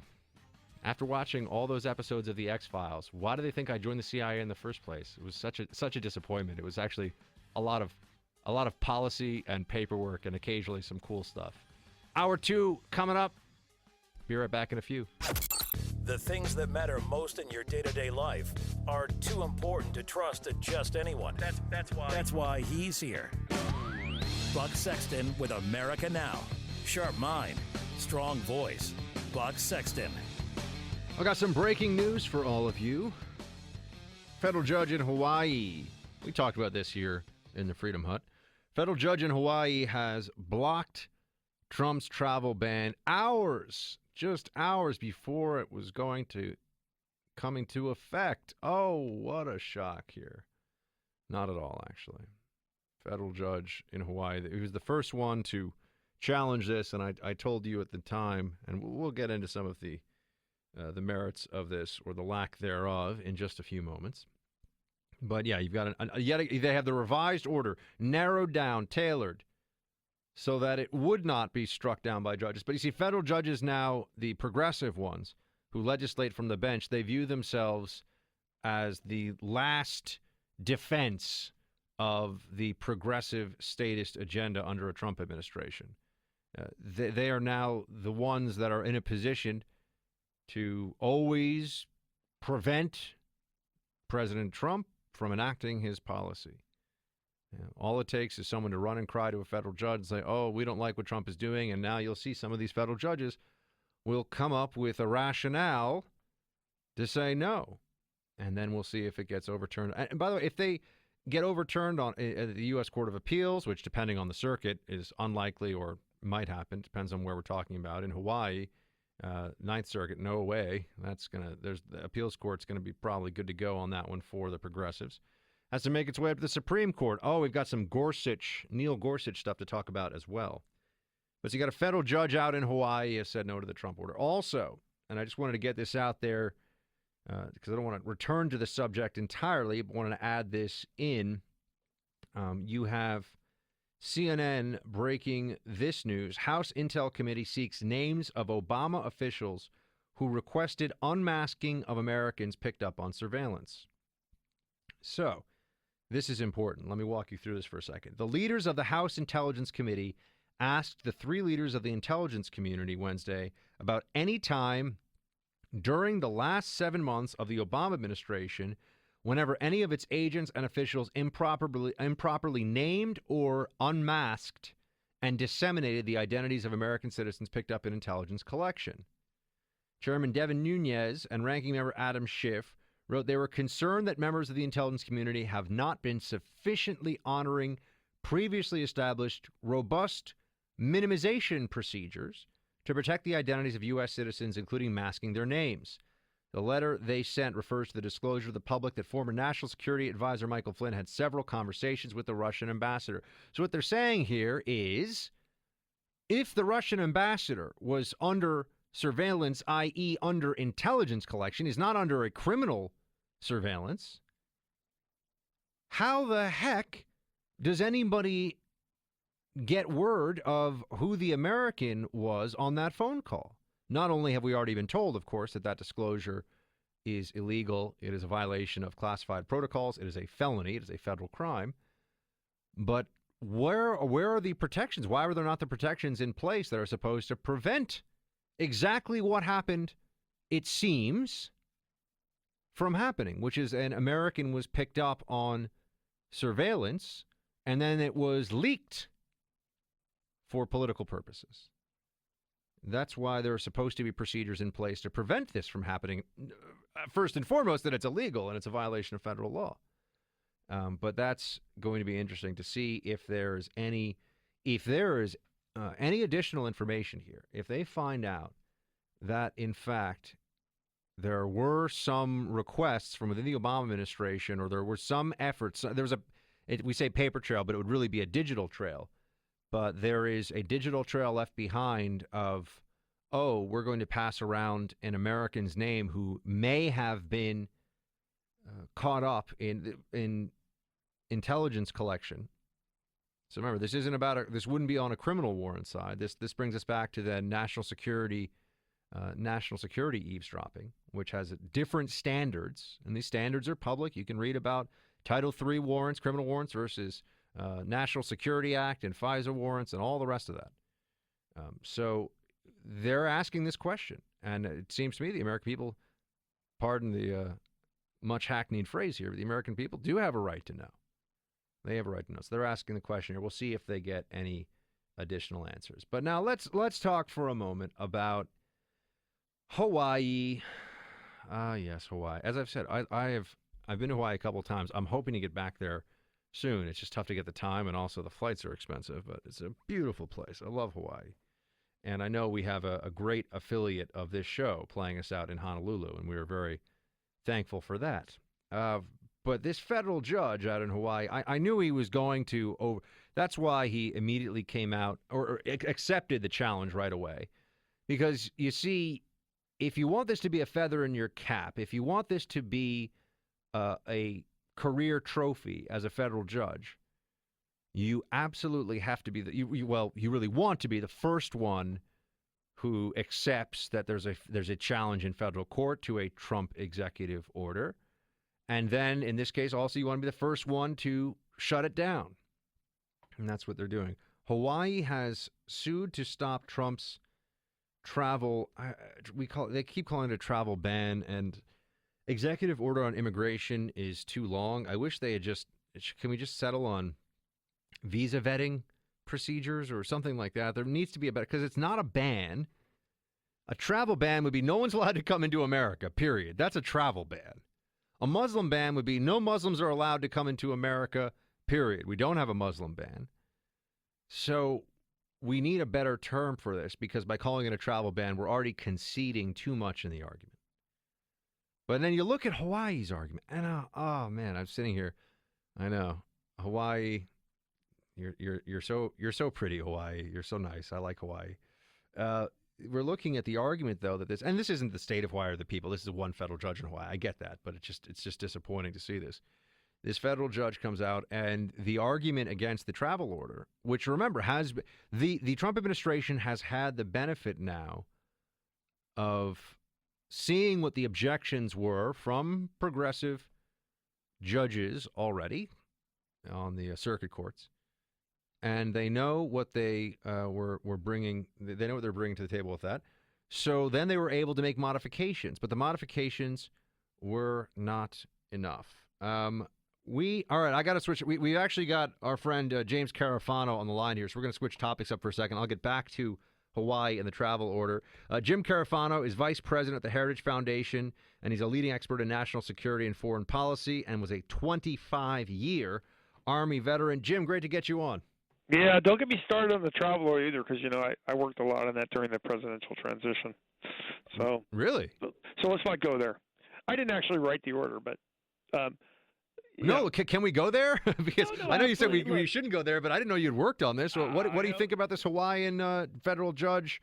after watching all those episodes of the X-Files, why do they think I joined the CIA in the first place? It was such a disappointment. It was actually a lot of policy and paperwork and occasionally some cool stuff. Hour 2 coming up. Be right back in a few. The things that matter most in your day-to-day life are too important to trust to just anyone. That's why he's here. Buck Sexton with America Now. Sharp mind, strong voice. Buck Sexton. I got some breaking news for all of you. Federal judge in Hawaii. We talked about this here in the Freedom Hut. Federal judge in Hawaii has blocked Trump's travel ban just hours before it was going to come into effect. Oh, what a shock here. Not at all, actually. Federal judge in Hawaii. He was the first one to challenge this, and I told you at the time, and we'll get into some of the merits of this or the lack thereof in just a few moments. But yeah, you've got they have the revised order, narrowed down, tailored, so that it would not be struck down by judges. But you see, federal judges now, the progressive ones who legislate from the bench, they view themselves as the last defense of the progressive statist agenda under a Trump administration. They are now the ones that are in a position to always prevent President Trump from enacting his policy. All it takes is someone to run and cry to a federal judge and say, oh, we don't like what Trump is doing, and now you'll see some of these federal judges will come up with a rationale to say no, and then we'll see if it gets overturned. And by the way, if they get overturned at the U.S. Court of Appeals, which depending on the circuit is unlikely or might happen, depends on where we're talking about. In Hawaii, Ninth Circuit, no way. The appeals court's going to be probably good to go on that one for the progressives. has to make its way up to the Supreme Court. Oh, we've got some Neil Gorsuch stuff to talk about as well. But you got a federal judge out in Hawaii has said no to the Trump order. Also, and I just wanted to get this out there because I don't want to return to the subject entirely, but wanted to add this in. You have CNN breaking this news. House Intel Committee seeks names of Obama officials who requested unmasking of Americans picked up on surveillance. So, this is important. Let me walk you through this for a second. The leaders of the House Intelligence Committee asked the three leaders of the intelligence community Wednesday about any time during the last 7 months of the Obama administration whenever any of its agents and officials improperly named or unmasked and disseminated the identities of American citizens picked up in intelligence collection. Chairman Devin Nunes and Ranking Member Adam Schiff wrote they were concerned that members of the intelligence community have not been sufficiently honoring previously established robust minimization procedures to protect the identities of U.S. citizens, including masking their names. The letter they sent refers to the disclosure to the public that former National Security Advisor Michael Flynn had several conversations with the Russian ambassador. So what they're saying here is if the Russian ambassador was under surveillance, i.e. under intelligence collection, is not under a criminal surveillance, how the heck does anybody get word of who the American was on that phone call? Not only have we already been told, of course, that disclosure is illegal, it is a violation of classified protocols, it is a felony, it is a federal crime, but where are the protections? Why are there not the protections in place that are supposed to prevent exactly what happened, it seems, from happening, which is an American was picked up on surveillance and then it was leaked for political purposes. That's why there are supposed to be procedures in place to prevent this from happening. First and foremost, that it's illegal and it's a violation of federal law. But that's going to be interesting to see if there is any additional information here. If they find out that, in fact, there were some requests from within the Obama administration, or there were some efforts. We say paper trail, but it would really be a digital trail. But there is a digital trail left behind of, we're going to pass around an American's name who may have been caught up in intelligence collection. So remember, this isn't about this wouldn't be on a criminal warrant side. This brings us back to the national security eavesdropping, which has different standards, and these standards are public. You can read about Title III warrants, criminal warrants versus National Security Act and FISA warrants and all the rest of that. So they're asking this question, and it seems to me the American people, pardon the much hackneyed phrase here, but the American people do have a right to know. They have a right to know. So they're asking the question here. We'll see if they get any additional answers. But now let's talk for a moment about Hawaii. Yes, Hawaii. As I've said, I've been to Hawaii a couple of times. I'm hoping to get back there soon. It's just tough to get the time, and also the flights are expensive, but it's a beautiful place. I love Hawaii. And I know we have a great affiliate of this show playing us out in Honolulu, and we are very thankful for that. But this federal judge out in Hawaii, I knew he was going to that's why he immediately came out or accepted the challenge right away. Because, you see, if you want this to be a feather in your cap, if you want this to be a career trophy as a federal judge, you absolutely have to be you really want to be the first one who accepts that there's a challenge in federal court to a Trump executive order. And then, in this case, also you want to be the first one to shut it down. And that's what they're doing. Hawaii has sued to stop Trump's travel. They keep calling it a travel ban, and executive order on immigration is too long. I wish they had can we just settle on visa vetting procedures or something like that? There needs to be because it's not a ban. A travel ban would be no one's allowed to come into America, period. That's a travel ban. A Muslim ban would be no Muslims are allowed to come into America, period. We don't have a Muslim ban. So we need a better term for this, because by calling it a travel ban, we're already conceding too much in the argument. But then you look at Hawaii's argument, and oh man, I'm sitting here. I know. Hawaii, you're so pretty, Hawaii. You're so nice. I like Hawaii. We're looking at the argument, though, that this isn't the state of Hawaii or the people. This is one federal judge in Hawaii. I get that, but it's just disappointing to see this. This federal judge comes out, and the argument against the travel order, which, remember, has the Trump administration has had the benefit now of seeing what the objections were from progressive judges already on the circuit courts, and they know what they were bringing. They know what they're bringing to the table with that. So then they were able to make modifications, but the modifications were not enough. All right, I got to switch. We actually got our friend James Carafano on the line here, so we're going to switch topics up for a second. I'll get back to Hawaii and the travel order. Jim Carafano is vice president at the Heritage Foundation, and he's a leading expert in national security and foreign policy and was a 25-year Army veteran. Jim, great to get you on. Yeah, don't get me started on the travel order either, because, I worked a lot on that during the presidential transition. So Really? So let's not go there. I didn't actually write the order, but... No, can we go there? Because No, I know you said absolutely. we shouldn't go there, but I didn't know you'd worked on this. What do you think about this Hawaiian federal judge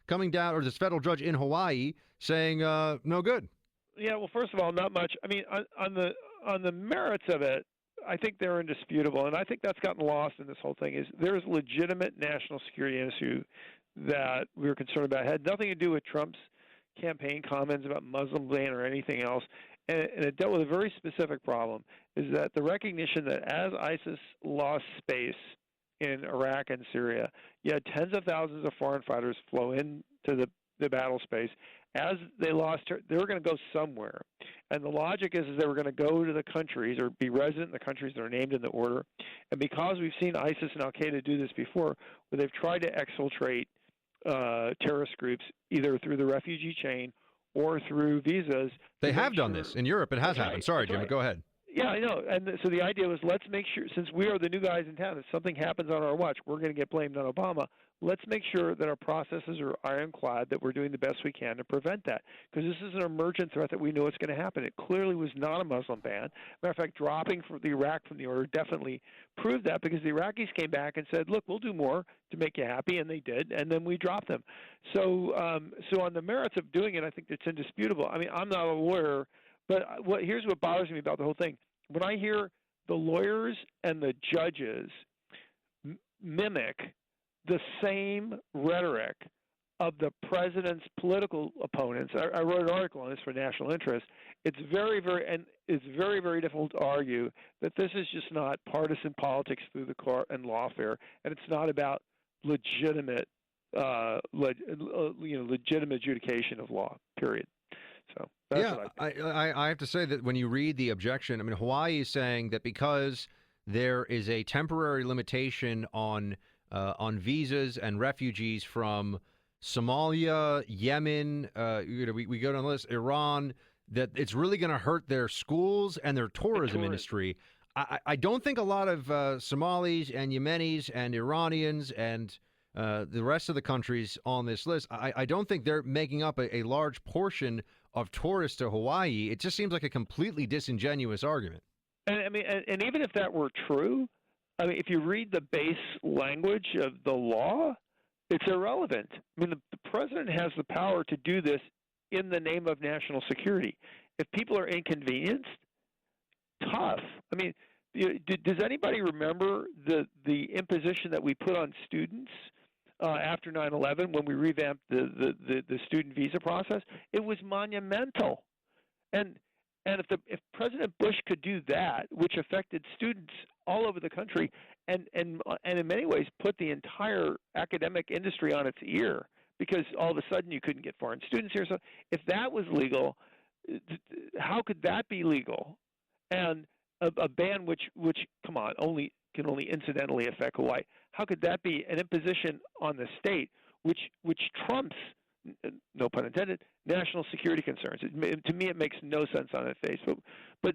coming down, or this federal judge in Hawaii saying no good? Yeah, well, first of all, not much. I mean, on the merits of it, I think they're indisputable, and I think that's gotten lost in this whole thing. Is there's legitimate national security issue that we were concerned about. It had nothing to do with Trump's campaign comments about Muslim ban or anything else. And it dealt with a very specific problem, is that the recognition that as ISIS lost space in Iraq and Syria, you had tens of thousands of foreign fighters flow into the battle space. As they lost her, they were going to go somewhere. And the logic is they were going to go to the countries or be resident in the countries that are named in the order. And because we've seen ISIS and al-Qaeda do this before, where they've tried to exfiltrate terrorist groups either through the refugee chain or through visas. They have done this. In Europe, it has happened. Sorry, Jim, go ahead. Yeah, I know. And so the idea was, let's make sure, since we are the new guys in town, if something happens on our watch, we're going to get blamed on Obama. Let's make sure that our processes are ironclad, that we're doing the best we can to prevent that. Because this is an emergent threat that we know it's going to happen. It clearly was not a Muslim ban. Matter of fact, dropping the Iraq from the order definitely proved that, because the Iraqis came back and said, look, we'll do more to make you happy, and they did, and then we dropped them. So on the merits of doing it, I think it's indisputable. I mean, I'm not a lawyer, but here's what bothers me about the whole thing. When I hear the lawyers and the judges mimic the same rhetoric of the president's political opponents, I wrote an article on this for National Interest. It's very, very difficult to argue that this is just not partisan politics through the court and lawfare, and it's not about legitimate, legitimate adjudication of law. Period. So that's what I think. I have to say that when you read the objection, I mean, Hawaii is saying that because there is a temporary limitation on visas and refugees from Somalia, Yemen, we go down the list, Iran, that it's really going to hurt their schools and their tourism industry. I don't think a lot of Somalis and Yemenis and Iranians and the rest of the countries on this list, I don't think they're making up a large portion of tourists to Hawaii. It just seems like a completely disingenuous argument. And I mean, and even if that were true, I mean, if you read the base language of the law, it's irrelevant. I mean, the president has the power to do this in the name of national security. If people are inconvenienced, tough. I mean, does anybody remember the imposition that we put on students after 9/11 when we revamped the student visa process? It was monumental. And if President Bush could do that, which affected students all over the country, and in many ways put the entire academic industry on its ear, because all of a sudden you couldn't get foreign students here. So if that was legal, how could that be legal? And a ban which come on, can only incidentally affect Hawaii. How could that be an imposition on the state which trumps, no pun intended, national security concerns? To me, it makes no sense on its face. But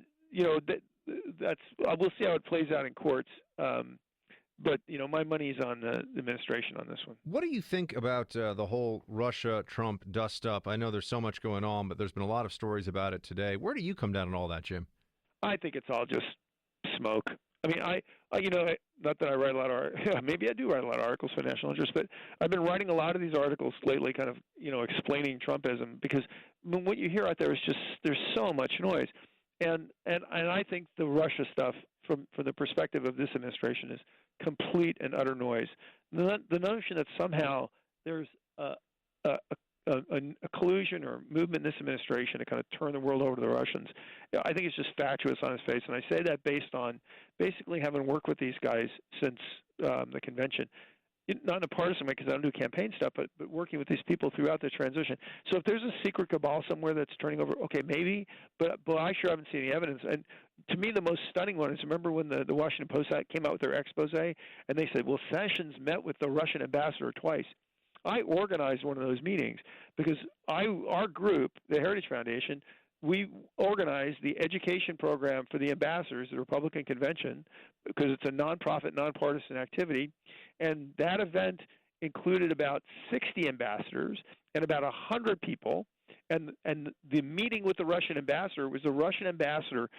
that's we'll see how it plays out in courts. But my money's on the administration on this one. What do you think about the whole Russia-Trump dust-up? I know there's so much going on, but there's been a lot of stories about it today. Where do you come down on all that, Jim? I think it's all just smoke. I mean, not that I write a lot of, maybe I do write a lot of articles for national interest, but I've been writing a lot of these articles lately, kind of, explaining Trumpism, because what you hear out there is just there's so much noise, and I think the Russia stuff from the perspective of this administration is complete and utter noise. The notion that somehow there's a collusion or movement in this administration to kind of turn the world over to the Russians, I think it's just fatuous on its face. And I say that based on basically having worked with these guys since the convention. Not in a partisan way, because I don't do campaign stuff, but working with these people throughout the transition. So if there's a secret cabal somewhere that's turning over, okay, maybe, but I sure haven't seen any evidence. And to me, the most stunning one is, remember when the Washington Post came out with their expose, and they said, well, Sessions met with the Russian ambassador twice. I organized one of those meetings because our group, the Heritage Foundation, we organized the education program for the ambassadors, the Republican Convention, because it's a nonprofit, nonpartisan activity. And that event included about 60 ambassadors and about 100 people. And the meeting with the Russian ambassador was the Russian ambassador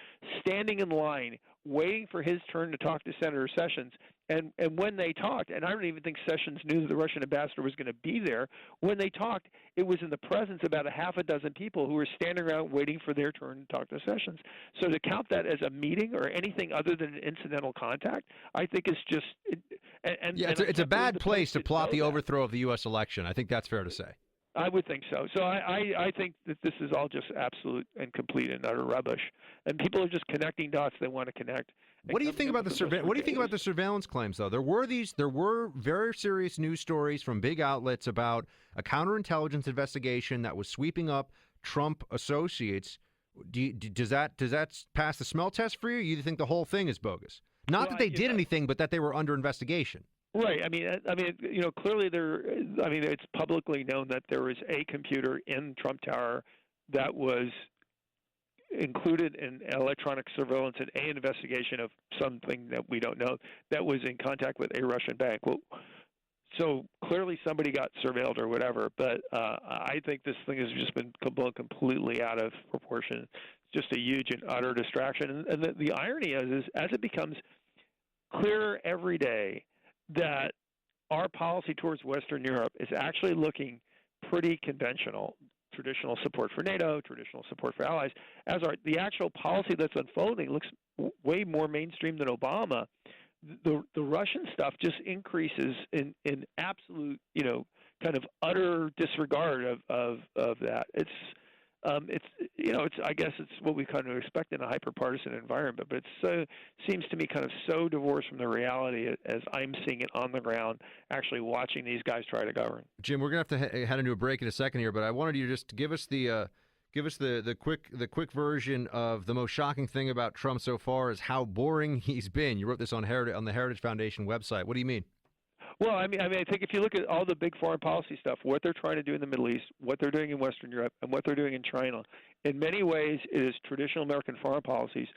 standing in line, waiting for his turn to talk to Senator Sessions. And when they talked, and I don't even think Sessions knew that the Russian ambassador was going to be there, when they talked, it was in the presence of about a half a dozen people who were standing around waiting for their turn to talk to Sessions. So to count that as a meeting or anything other than an incidental contact, I think is just... it's a bad place to plot the overthrow of the U.S. election. I think that's fair to say. I would think so. So I think that this is all just absolute and complete and utter rubbish. And people are just connecting dots they want to connect. What do you think about the surveillance claims, though? There were very serious news stories from big outlets about a counterintelligence investigation that was sweeping up Trump associates. Does that pass the smell test for you? You think the whole thing is bogus? Not that they did anything, but that they were under investigation. Right. I mean, clearly it's publicly known that there was a computer in Trump Tower that was included in electronic surveillance in an investigation of something that we don't know that was in contact with a Russian bank. Well, so clearly somebody got surveilled or whatever, but I think this thing has just been blown completely out of proportion. It's just a huge and utter distraction. And the irony is as it becomes clearer every day that our policy towards Western Europe is actually looking pretty conventional. Traditional support for NATO, traditional support for allies, the actual policy that's unfolding looks way more mainstream than Obama. The Russian stuff just increases in absolute, kind of utter disregard of that. I guess it's what we kind of expect in a hyper-partisan environment, but it seems to me kind of so divorced from the reality as I'm seeing it on the ground, actually watching these guys try to govern. Jim, we're going to have to head into a break in a second here, but I wanted you to just give us the quick version of the most shocking thing about Trump so far is how boring he's been. You wrote this on the Heritage Foundation website. What do you mean? Well, I think if you look at all the big foreign policy stuff, what they're trying to do in the Middle East, what they're doing in Western Europe, and what they're doing in China, in many ways it is traditional American foreign policies,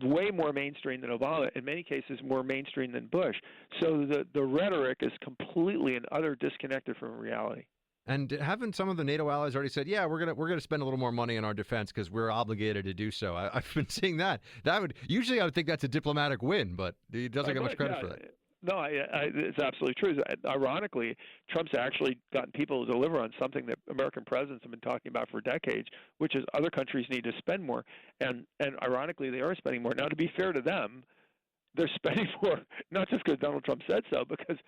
way more mainstream than Obama, in many cases more mainstream than Bush. So the rhetoric is completely and utter disconnected from reality. And haven't some of the NATO allies already said, yeah, we're gonna spend a little more money on our defense because we're obligated to do so? I've been seeing that. I would think that's a diplomatic win, but he doesn't get much credit for that. No, it's absolutely true. Ironically, Trump's actually gotten people to deliver on something that American presidents have been talking about for decades, which is other countries need to spend more. And ironically, they are spending more. Now, to be fair to them, they're spending more, not just because Donald Trump said so, because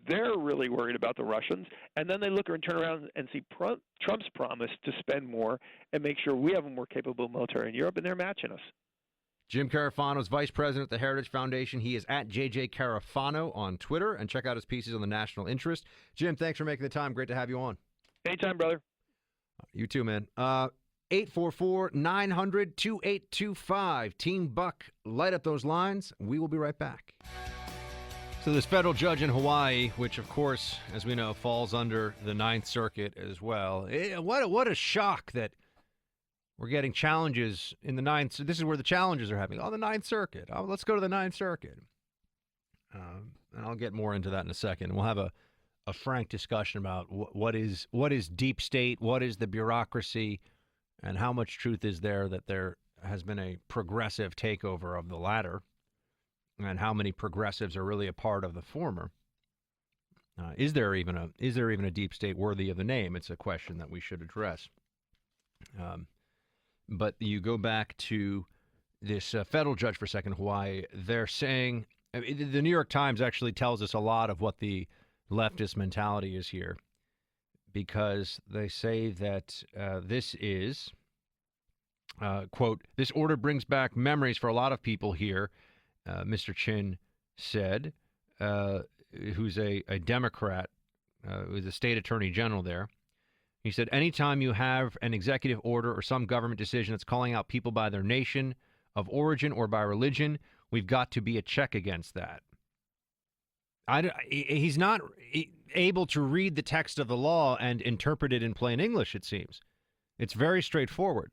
they're really worried about the Russians. And then they look and turn around and see Trump's promise to spend more and make sure we have a more capable military in Europe, and they're matching us. Jim Carafano is vice president of the Heritage Foundation. He is at JJ Carafano on Twitter, and check out his pieces on the national interest. Jim, thanks for making the time. Great to have you on. Anytime, brother. You too, man. 844-900-2825. Team Buck, light up those lines. We will be right back. So this federal judge in Hawaii, which, of course, as we know, falls under the Ninth Circuit as well. What a shock that we're getting challenges in the Ninth. So this is where the challenges are happening. Oh, the Ninth Circuit. Oh, let's go to the Ninth Circuit. And I'll get more into that in a second. We'll have a frank discussion about what is deep state, what is the bureaucracy, and how much truth is there that there has been a progressive takeover of the latter. and how many progressives are really a part of the former. Is there even a deep state worthy of the name? It's a question that we should address. But you go back to this federal judge for a second, Hawaii. They're saying, the New York Times actually tells us a lot of what the leftist mentality is here, because they say that this is, quote, "This order brings back memories for a lot of people here," Mr. Chin said, who's a Democrat, who's a state attorney general there. He said, "Anytime you have an executive order or some government decision that's calling out people by their nation of origin or by religion, we've got to be a check against that." He's not able to read the text of the law and interpret it in plain English, it seems. It's very straightforward.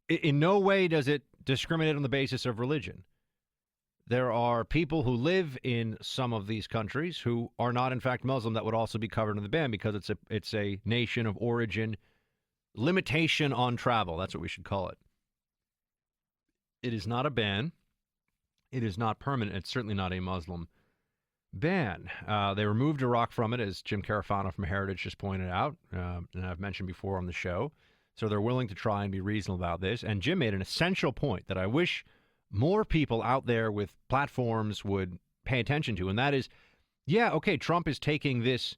In no way does it discriminate on the basis of religion. There are people who live in some of these countries who are not, in fact, Muslim that would also be covered in the ban because it's a nation of origin limitation on travel. That's what we should call it. It is not a ban. It is not permanent. It's certainly not a Muslim ban. They removed Iraq from it, as Jim Carafano from Heritage just pointed out, and I've mentioned before on the show. So they're willing to try and be reasonable about this. And Jim made an essential point that I wish more people out there with platforms would pay attention to, and that is, yeah, okay, Trump is taking this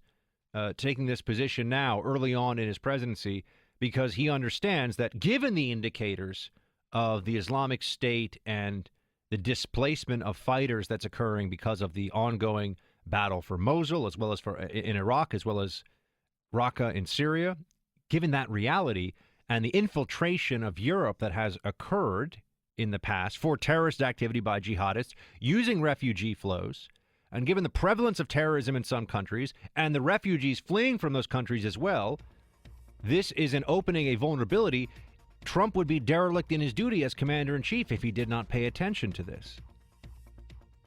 position now early on in his presidency because he understands that given the indicators of the Islamic State and the displacement of fighters that's occurring because of the ongoing battle for Mosul, as well as in Iraq, as well as Raqqa in Syria, given that reality and the infiltration of Europe that has occurred in the past for terrorist activity by jihadists using refugee flows, and given the prevalence of terrorism in some countries and the refugees fleeing from those countries as well, this is an opening a vulnerability. Trump would be derelict in his duty as commander-in-chief if he did not pay attention to this.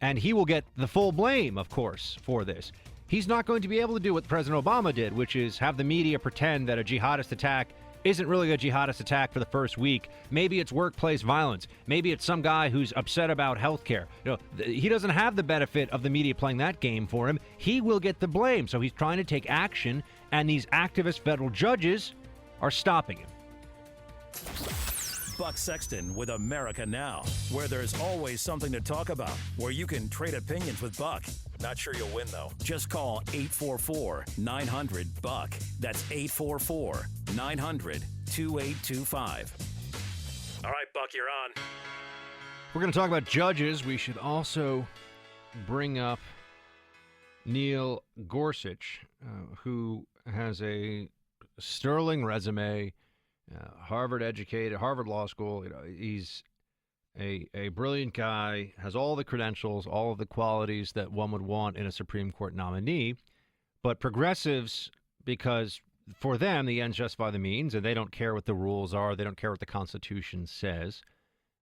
And he will get the full blame, of course, for this. He's not going to be able to do what President Obama did, which is have the media pretend that a jihadist attack isn't really a jihadist attack for the first week. Maybe it's workplace violence. Maybe it's some guy who's upset about health care. He doesn't have the benefit of the media playing that game for him. He will get the blame. So he's trying to take action, and these activist federal judges are stopping him. Buck Sexton with America Now, where there's always something to talk about, where you can trade opinions with Buck. Not sure you'll win, though. Just call 844-900-BUCK. That's 844-900-2825. All right, Buck, you're on. We're going to talk about judges. We should also bring up Neil Gorsuch, who has a sterling resume, Harvard-educated, Harvard Law School. He's a brilliant guy, has all the credentials, all of the qualities that one would want in a Supreme Court nominee. But progressives, because for them, the ends justify the means, and they don't care what the rules are, they don't care what the Constitution says.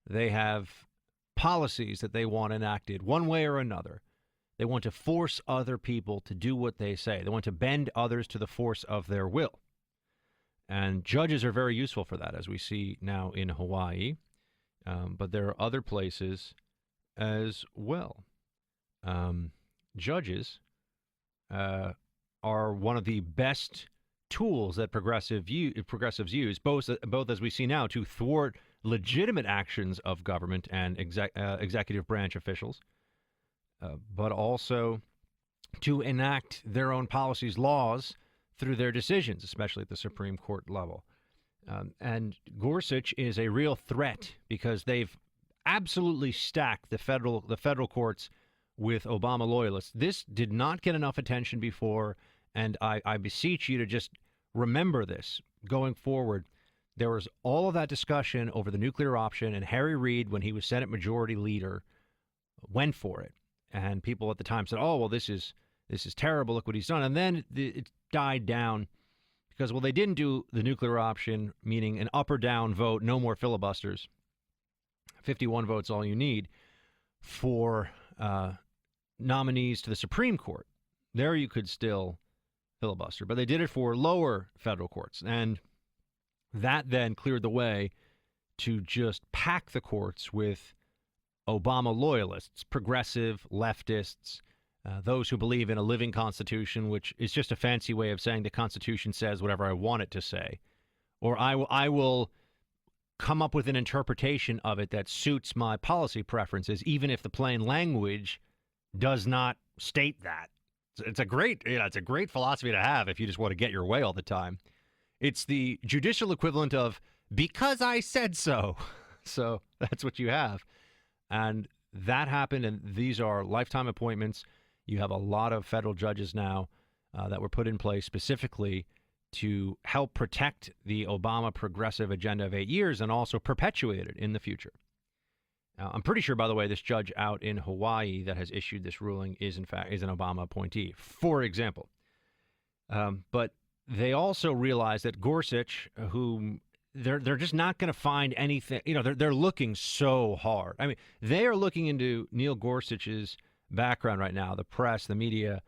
They have policies that they want enacted one way or another. They want to force other people to do what they say. They want to bend others to the force of their will. And judges are very useful for that, as we see now in Hawaii. But there are other places as well. Judges are one of the best tools that progressives use, both as we see now, to thwart legitimate actions of government and executive branch officials, but also to enact their own policies, laws, through their decisions, especially at the Supreme Court level. And Gorsuch is a real threat because they've absolutely stacked the federal courts with Obama loyalists. This did not get enough attention before, and I beseech you to just remember this going forward. There was all of that discussion over the nuclear option, and Harry Reid, when he was Senate Majority Leader, went for it. And people at the time said, "Oh, well, this is terrible. Look what he's done." And then it died down. Because, well, they didn't do the nuclear option, meaning an up or down vote, no more filibusters. 51 votes, all you need for nominees to the Supreme Court. There you could still filibuster. But they did it for lower federal courts. And that then cleared the way to just pack the courts with Obama loyalists, progressive leftists, those who believe in a living constitution, which is just a fancy way of saying the Constitution says whatever I want it to say, or I will come up with an interpretation of it that suits my policy preferences, even if the plain language does not state that. It's a great philosophy to have if you just want to get your way all the time. It's the judicial equivalent of because I said so. So that's what you have. And that happened, and these are lifetime appointments. You have a lot of federal judges now that were put in place specifically to help protect the Obama progressive agenda of 8 years and also perpetuate it in the future. I'm pretty sure, by the way, this judge out in Hawaii that has issued this ruling is an Obama appointee, for example. But they also realize that Gorsuch, who they're just not going to find anything. They're looking so hard. I mean, they are looking into Neil Gorsuch's background right now, the press, the media,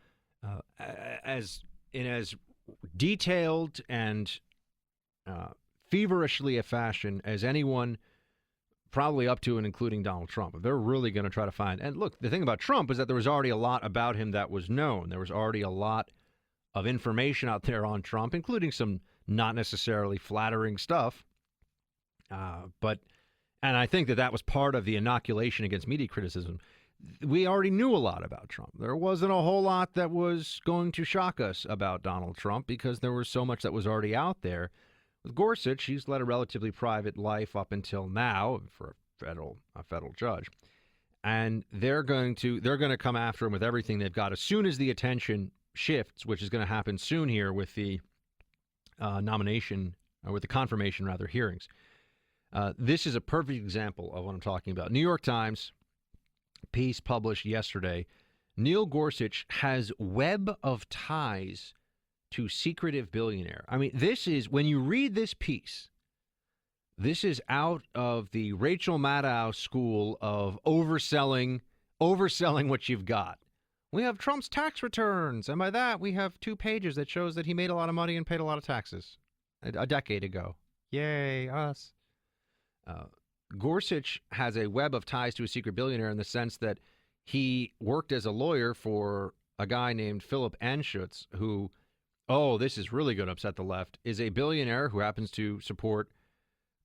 as detailed and feverishly a fashion as anyone, probably up to and including Donald Trump. They're really going to try to find. And look, the thing about Trump is that there was already a lot about him that was known. There was already a lot of information out there on Trump, including some not necessarily flattering stuff. And I think that was part of the inoculation against media criticism. We already knew a lot about Trump. There wasn't a whole lot that was going to shock us about Donald Trump because there was so much that was already out there. With Gorsuch, he's led a relatively private life up until now for a federal judge. And they're going to come after him with everything they've got as soon as the attention shifts, which is going to happen soon here with the confirmation hearings. This is a perfect example of what I'm talking about. New York Times piece published yesterday. Neil Gorsuch has web of ties to secretive billionaire. I mean, this is, when you read this piece, this is out of the Rachel Maddow school of overselling what you've got. We have Trump's tax returns, and by that we have 2 pages that shows that he made a lot of money and paid a lot of taxes a decade ago. Yay, us. Gorsuch has a web of ties to a secret billionaire in the sense that he worked as a lawyer for a guy named Philip Anschutz, who, this is really going to upset the left, is a billionaire who happens to support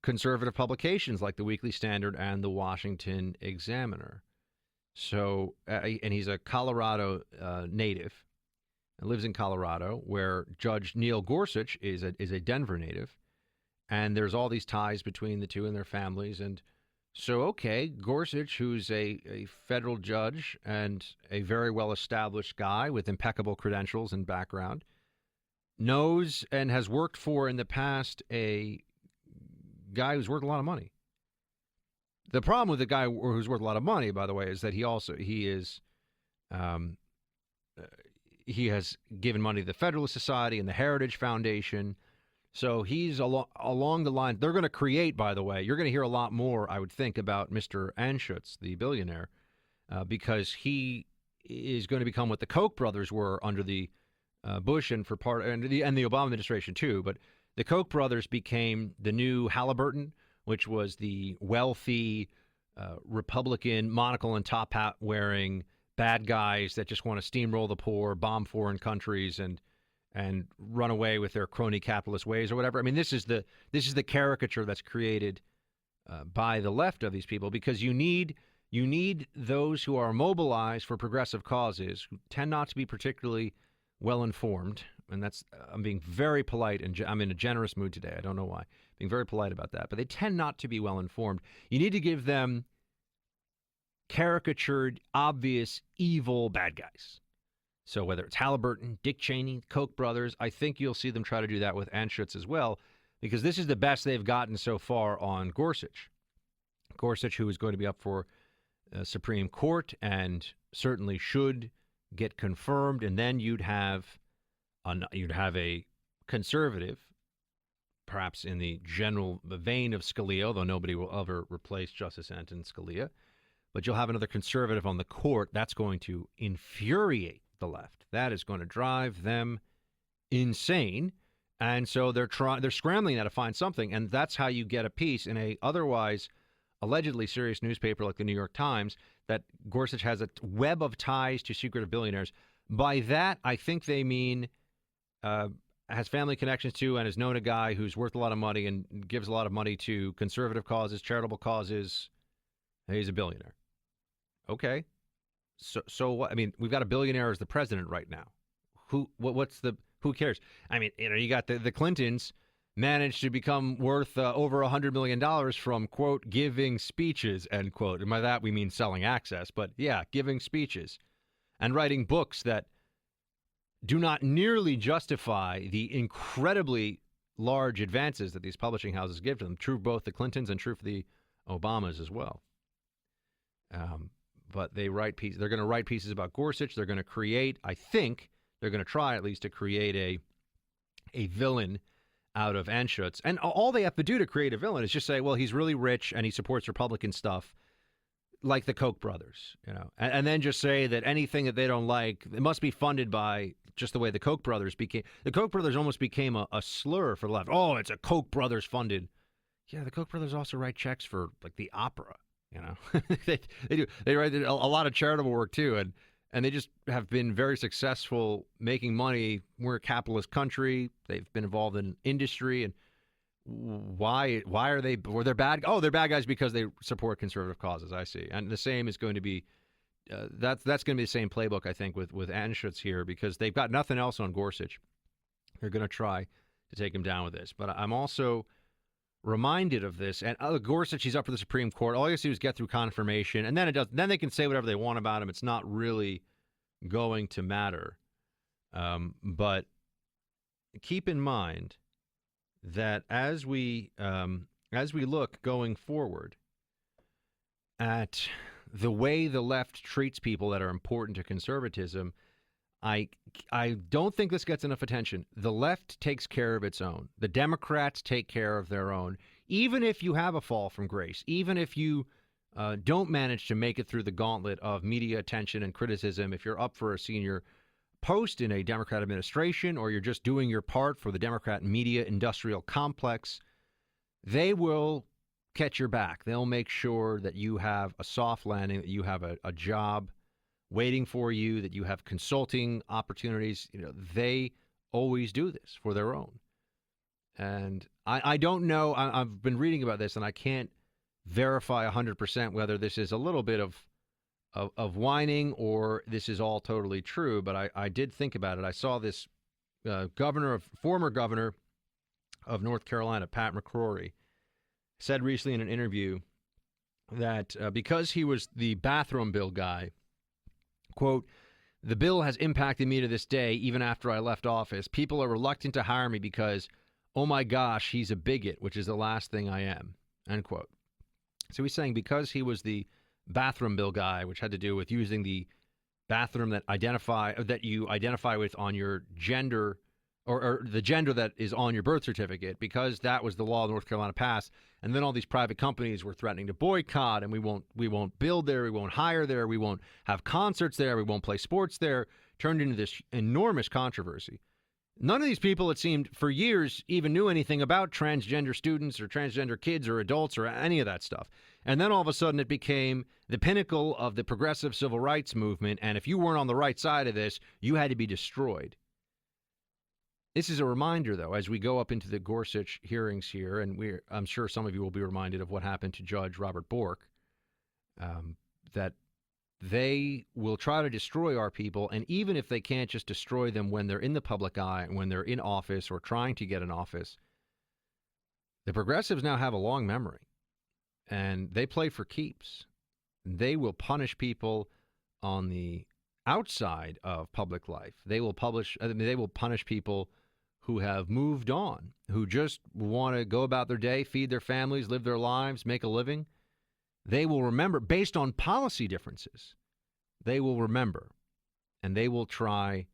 conservative publications like the Weekly Standard and the Washington Examiner. So, and he's a Colorado native and lives in Colorado, where Judge Neil Gorsuch is a Denver native. And there's all these ties between the two and their families. And so, Gorsuch, who's a federal judge and a very well-established guy with impeccable credentials and background, knows and has worked for in the past a guy who's worth a lot of money. The problem with the guy who's worth a lot of money, by the way, is that he has given money to the Federalist Society and the Heritage Foundation. So he's along the line. They're going to create, by the way, you're going to hear a lot more, I would think, about Mr. Anschutz, the billionaire, because he is going to become what the Koch brothers were under the Bush and the Obama administration too. But the Koch brothers became the new Halliburton, which was the wealthy Republican monocle and top hat wearing bad guys that just want to steamroll the poor, bomb foreign countries, and run away with their crony capitalist ways or whatever. I mean, this is the caricature that's created by the left of these people, because you need those who are mobilized for progressive causes, who tend not to be particularly well informed. And I'm being very polite, and I'm in a generous mood today. I don't know why. Being very polite about that. But they tend not to be well informed. You need to give them caricatured, obvious, evil bad guys. So whether it's Halliburton, Dick Cheney, Koch brothers, I think you'll see them try to do that with Anschutz as well, because this is the best they've gotten so far on Gorsuch. Gorsuch, who is going to be up for Supreme Court and certainly should get confirmed, and then you'd have a conservative, perhaps in the general vein of Scalia, although nobody will ever replace Justice Antonin Scalia. But you'll have another conservative on the court. That's going to infuriate the left. That is going to drive them insane. And so they're scrambling now to find something. And that's how you get a piece in a otherwise allegedly serious newspaper like the New York Times that Gorsuch has a web of ties to secretive billionaires. By that, I think they mean has family connections to and has known a guy who's worth a lot of money and gives a lot of money to conservative causes, charitable causes. And he's a billionaire. Okay. So what? I mean, we've got a billionaire as the president right now. Who cares? I mean, you got the Clintons managed to become worth over $100 million from, quote, giving speeches, end quote. And by that, we mean selling access. But yeah, giving speeches and writing books that do not nearly justify the incredibly large advances that these publishing houses give to them. True both the Clintons and true for the Obamas as well. But they write pieces. They're going to write pieces about Gorsuch. They're going to create, I think, they're going to try at least to create a villain out of Anschutz. And all they have to do to create a villain is just say, well, he's really rich and he supports Republican stuff, like the Koch brothers, and then just say that anything that they don't like, it must be funded by just the way the Koch brothers became. The Koch brothers almost became a slur for the left. Oh, it's a Koch brothers funded. Yeah, the Koch brothers also write checks for like the opera. They do. They write a lot of charitable work too, and they just have been very successful making money. We're a capitalist country. They've been involved in industry, and why are they? Were they bad? Oh, they're bad guys because they support conservative causes. I see, and the same is going to be that's going to be the same playbook, I think, with Anschutz here, because they've got nothing else on Gorsuch. They're going to try to take him down with this, but I'm also reminded of this, and Gorsuch, he's up for the Supreme Court. All you have to do is get through confirmation, and then then they can say whatever they want about him. It's not really going to matter. But keep in mind that as we look going forward at the way the left treats people that are important to conservatism, I don't think this gets enough attention. The left takes care of its own. The Democrats take care of their own. Even if you have a fall from grace, even if you don't manage to make it through the gauntlet of media attention and criticism, if you're up for a senior post in a Democrat administration, or you're just doing your part for the Democrat media industrial complex, they will catch your back. They'll make sure that you have a soft landing, that you have a job waiting for you, that you have consulting opportunities. They always do this for their own. And I don't know. I've been reading about this, and I can't verify 100% whether this is a little bit of whining or this is all totally true. But I did think about it. I saw this former governor of North Carolina, Pat McCrory, said recently in an interview that because he was the bathroom bill guy, quote, "The bill has impacted me to this day, even after I left office. People are reluctant to hire me because, oh my gosh, he's a bigot, which is the last thing I am," end quote. So he's saying because he was the bathroom bill guy, which had to do with using the bathroom that you identify with on your gender, or the gender that is on your birth certificate, because that was the law North Carolina passed, and then all these private companies were threatening to boycott, and we won't build there, we won't hire there, we won't have concerts there, we won't play sports there, turned into this enormous controversy. None of these people, it seemed, for years even knew anything about transgender students or transgender kids or adults or any of that stuff. And then all of a sudden it became the pinnacle of the progressive civil rights movement, and if you weren't on the right side of this, you had to be destroyed. This is a reminder, though, as we go up into the Gorsuch hearings here, and I'm sure some of you will be reminded of what happened to Judge Robert Bork, that they will try to destroy our people, and even if they can't just destroy them when they're in the public eye, when they're in office or trying to get an office, the progressives now have a long memory, and they play for keeps. They will punish people on the outside of public life. They will punish people who have moved on, who just want to go about their day, feed their families, live their lives, make a living. They will remember, based on policy differences, they will remember, and they will try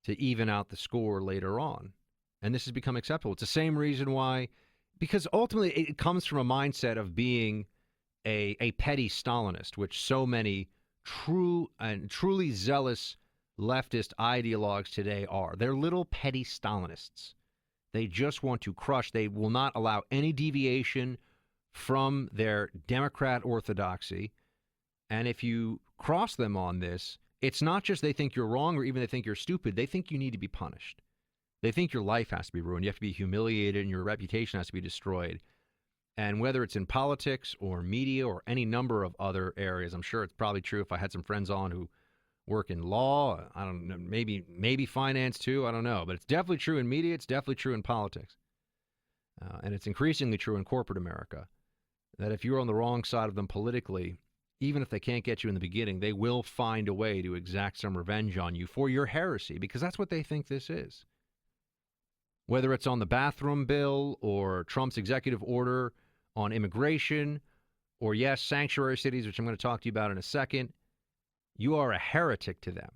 to even out the score later on. And this has become acceptable. It's the same reason why, because ultimately it comes from a mindset of being a petty Stalinist, which so many truly zealous leftist ideologues today are. They're little petty Stalinists. They just want to crush. They will not allow any deviation from their Democrat orthodoxy. And if you cross them on this, it's not just they think you're wrong or even they think you're stupid. They think you need to be punished. They think your life has to be ruined. You have to be humiliated and your reputation has to be destroyed. And whether it's in politics or media or any number of other areas, I'm sure it's probably true if I had some friends on who work in law, I don't know, maybe finance too, I don't know. But it's definitely true in media. It's definitely true in politics. And it's increasingly true in corporate America that if you're on the wrong side of them politically, even if they can't get you in the beginning, they will find a way to exact some revenge on you for your heresy, because that's what they think this is. Whether it's on the bathroom bill or Trump's executive order on immigration or, yes, sanctuary cities, which I'm going to talk to you about in a second, you are a heretic to them.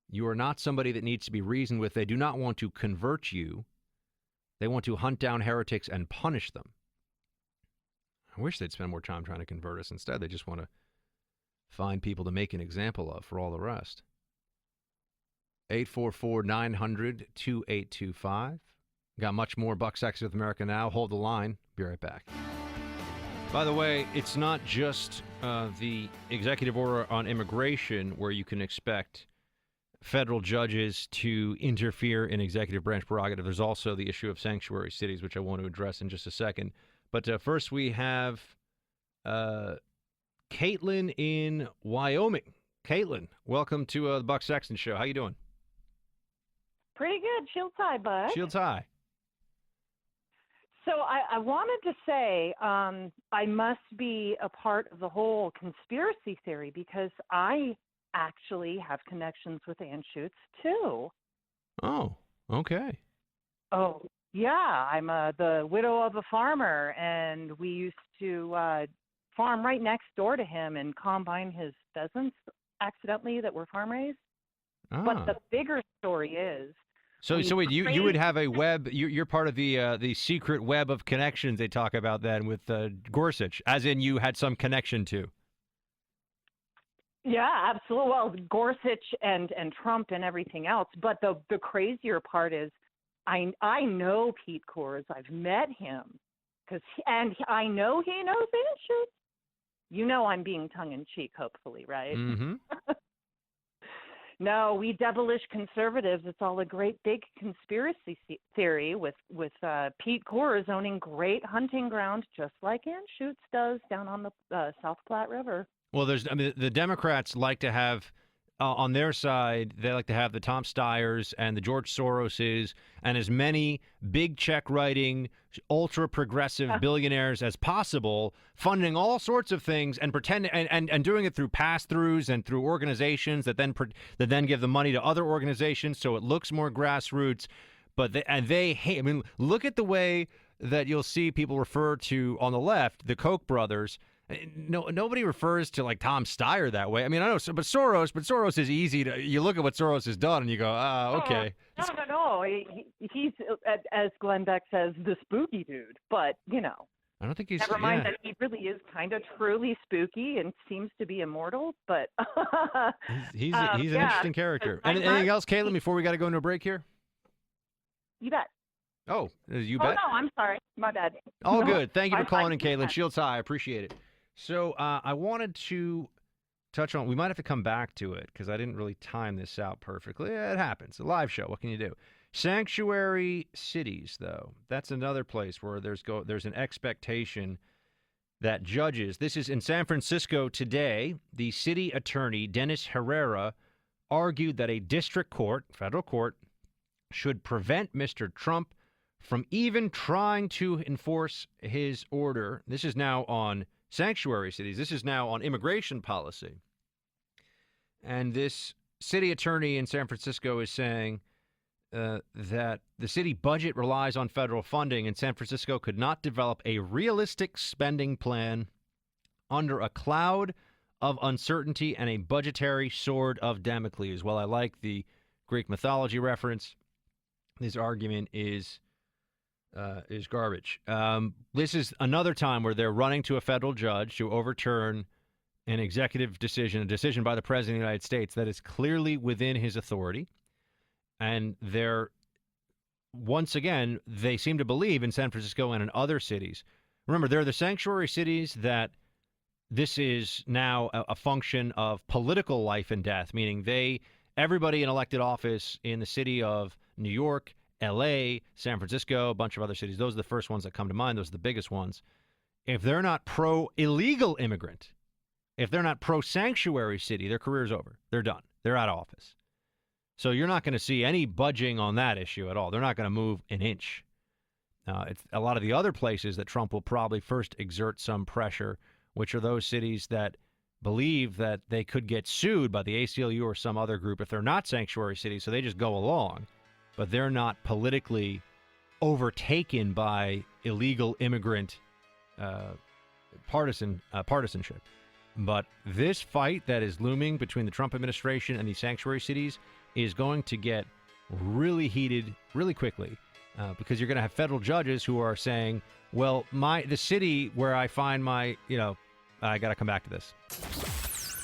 You are not somebody that needs to be reasoned with. They do not want to convert you. They want to hunt down heretics and punish them. I wish they'd spend more time trying to convert us. Instead, they just want to find people to make an example of for all the rest. 844-900-2825. Got much more Buck Sex with America Now. Hold the line. Be right back. By the way, it's not just the executive order on immigration where you can expect federal judges to interfere in executive branch prerogative. There's also the issue of sanctuary cities, which I want to address in just a second. But first we have Caitlin in Wyoming. Caitlin, welcome to the Buck Sexton Show. How you doing? Pretty good. Shields high, bud. Shields high. So I wanted to say I must be a part of the whole conspiracy theory because I actually have connections with Anschutz, too. Oh, okay. Oh, yeah. I'm the widow of a farmer, and we used to farm right next door to him and combine his pheasants accidentally that were farm raised. Ah. But the bigger story is... So wait, you would have a web, you're part of the secret web of connections they talk about then with Gorsuch, as in you had some connection to. Yeah, absolutely. Well, Gorsuch and Trump and everything else. But the crazier part is I know Pete Coors. I've met him. And I know he knows Anschutz. You know I'm being tongue-in-cheek, hopefully, right? Mm-hmm. No, we devilish conservatives. It's all a great big conspiracy theory with Pete Coors owning great hunting ground, just like Anschutz does down on the South Platte River. Well, the Democrats like to have on their side, they like to have the Tom Steyers and the George Soroses and as many big check writing, ultra progressive billionaires as possible, funding all sorts of things and pretending and doing it through pass-throughs and through organizations that then give the money to other organizations so it looks more grassroots. But they hate. I mean, look at the way that you'll see people refer to on the left, the Koch brothers. No, nobody refers to like Tom Steyer that way. I mean, I know, but Soros is easy to. You look at what Soros has done, and you go, okay. No. He's, as Glenn Beck says, the spooky dude. But I don't think he's. Never mind that he really is kind of truly spooky and seems to be immortal. But he's an interesting character. Anything else, Caitlin? Before we got to go into a break here. You bet. Oh, you bet. Oh no, I'm sorry, my bad. All good. Thank you for calling in, Caitlin. Shields high. I appreciate it. So I wanted to touch on, we might have to come back to it because I didn't really time this out perfectly. It happens. A live show. What can you do? Sanctuary cities, though. That's another place where there's an expectation that judges, this is in San Francisco today, the city attorney, Dennis Herrera, argued that a district court, federal court, should prevent Mr. Trump from even trying to enforce his order. This is now on sanctuary cities. This is now on immigration policy. And this city attorney in San Francisco is saying that the city budget relies on federal funding, and San Francisco could not develop a realistic spending plan under a cloud of uncertainty and a budgetary sword of Damocles. Well, I like the Greek mythology reference. This argument is garbage. This is another time where they're running to a federal judge to overturn an executive decision, a decision by the President of the United States that is clearly within his authority. And once again, they seem to believe in San Francisco and in other cities Remember, they're the sanctuary cities that this is now a function of political life and death, meaning everybody in elected office in the city of New York, L.A., San Francisco, a bunch of other cities, those are the first ones that come to mind. Those are the biggest ones. If they're not pro-illegal immigrant, if they're not pro-sanctuary city, their career's over. They're done. They're out of office. So you're not going to see any budging on that issue at all. They're not going to move an inch. It's a lot of the other places that Trump will probably first exert some pressure, which are those cities that believe that they could get sued by the ACLU or some other group if they're not sanctuary cities, so they just go along, but they're not politically overtaken by illegal immigrant partisanship. But this fight that is looming between the Trump administration and these sanctuary cities is going to get really heated really quickly because you're going to have federal judges who are saying, well, the city where I find my, I got to come back to this.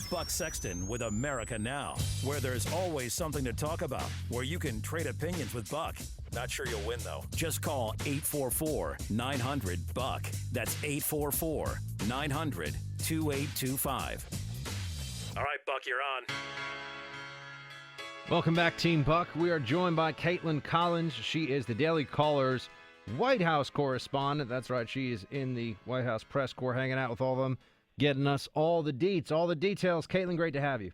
Buck Sexton with America Now, where there's always something to talk about, where you can trade opinions with Buck. Not sure you'll win, though. Just call 844-900-BUCK. That's 844-900-2825. All right, Buck, you're on. Welcome back, Team Buck. We are joined by Caitlin Collins. She is the Daily Caller's White House correspondent. That's right. She is in the White House press corps hanging out with all of them, getting us all the deets, all the details. Caitlin, great to have you.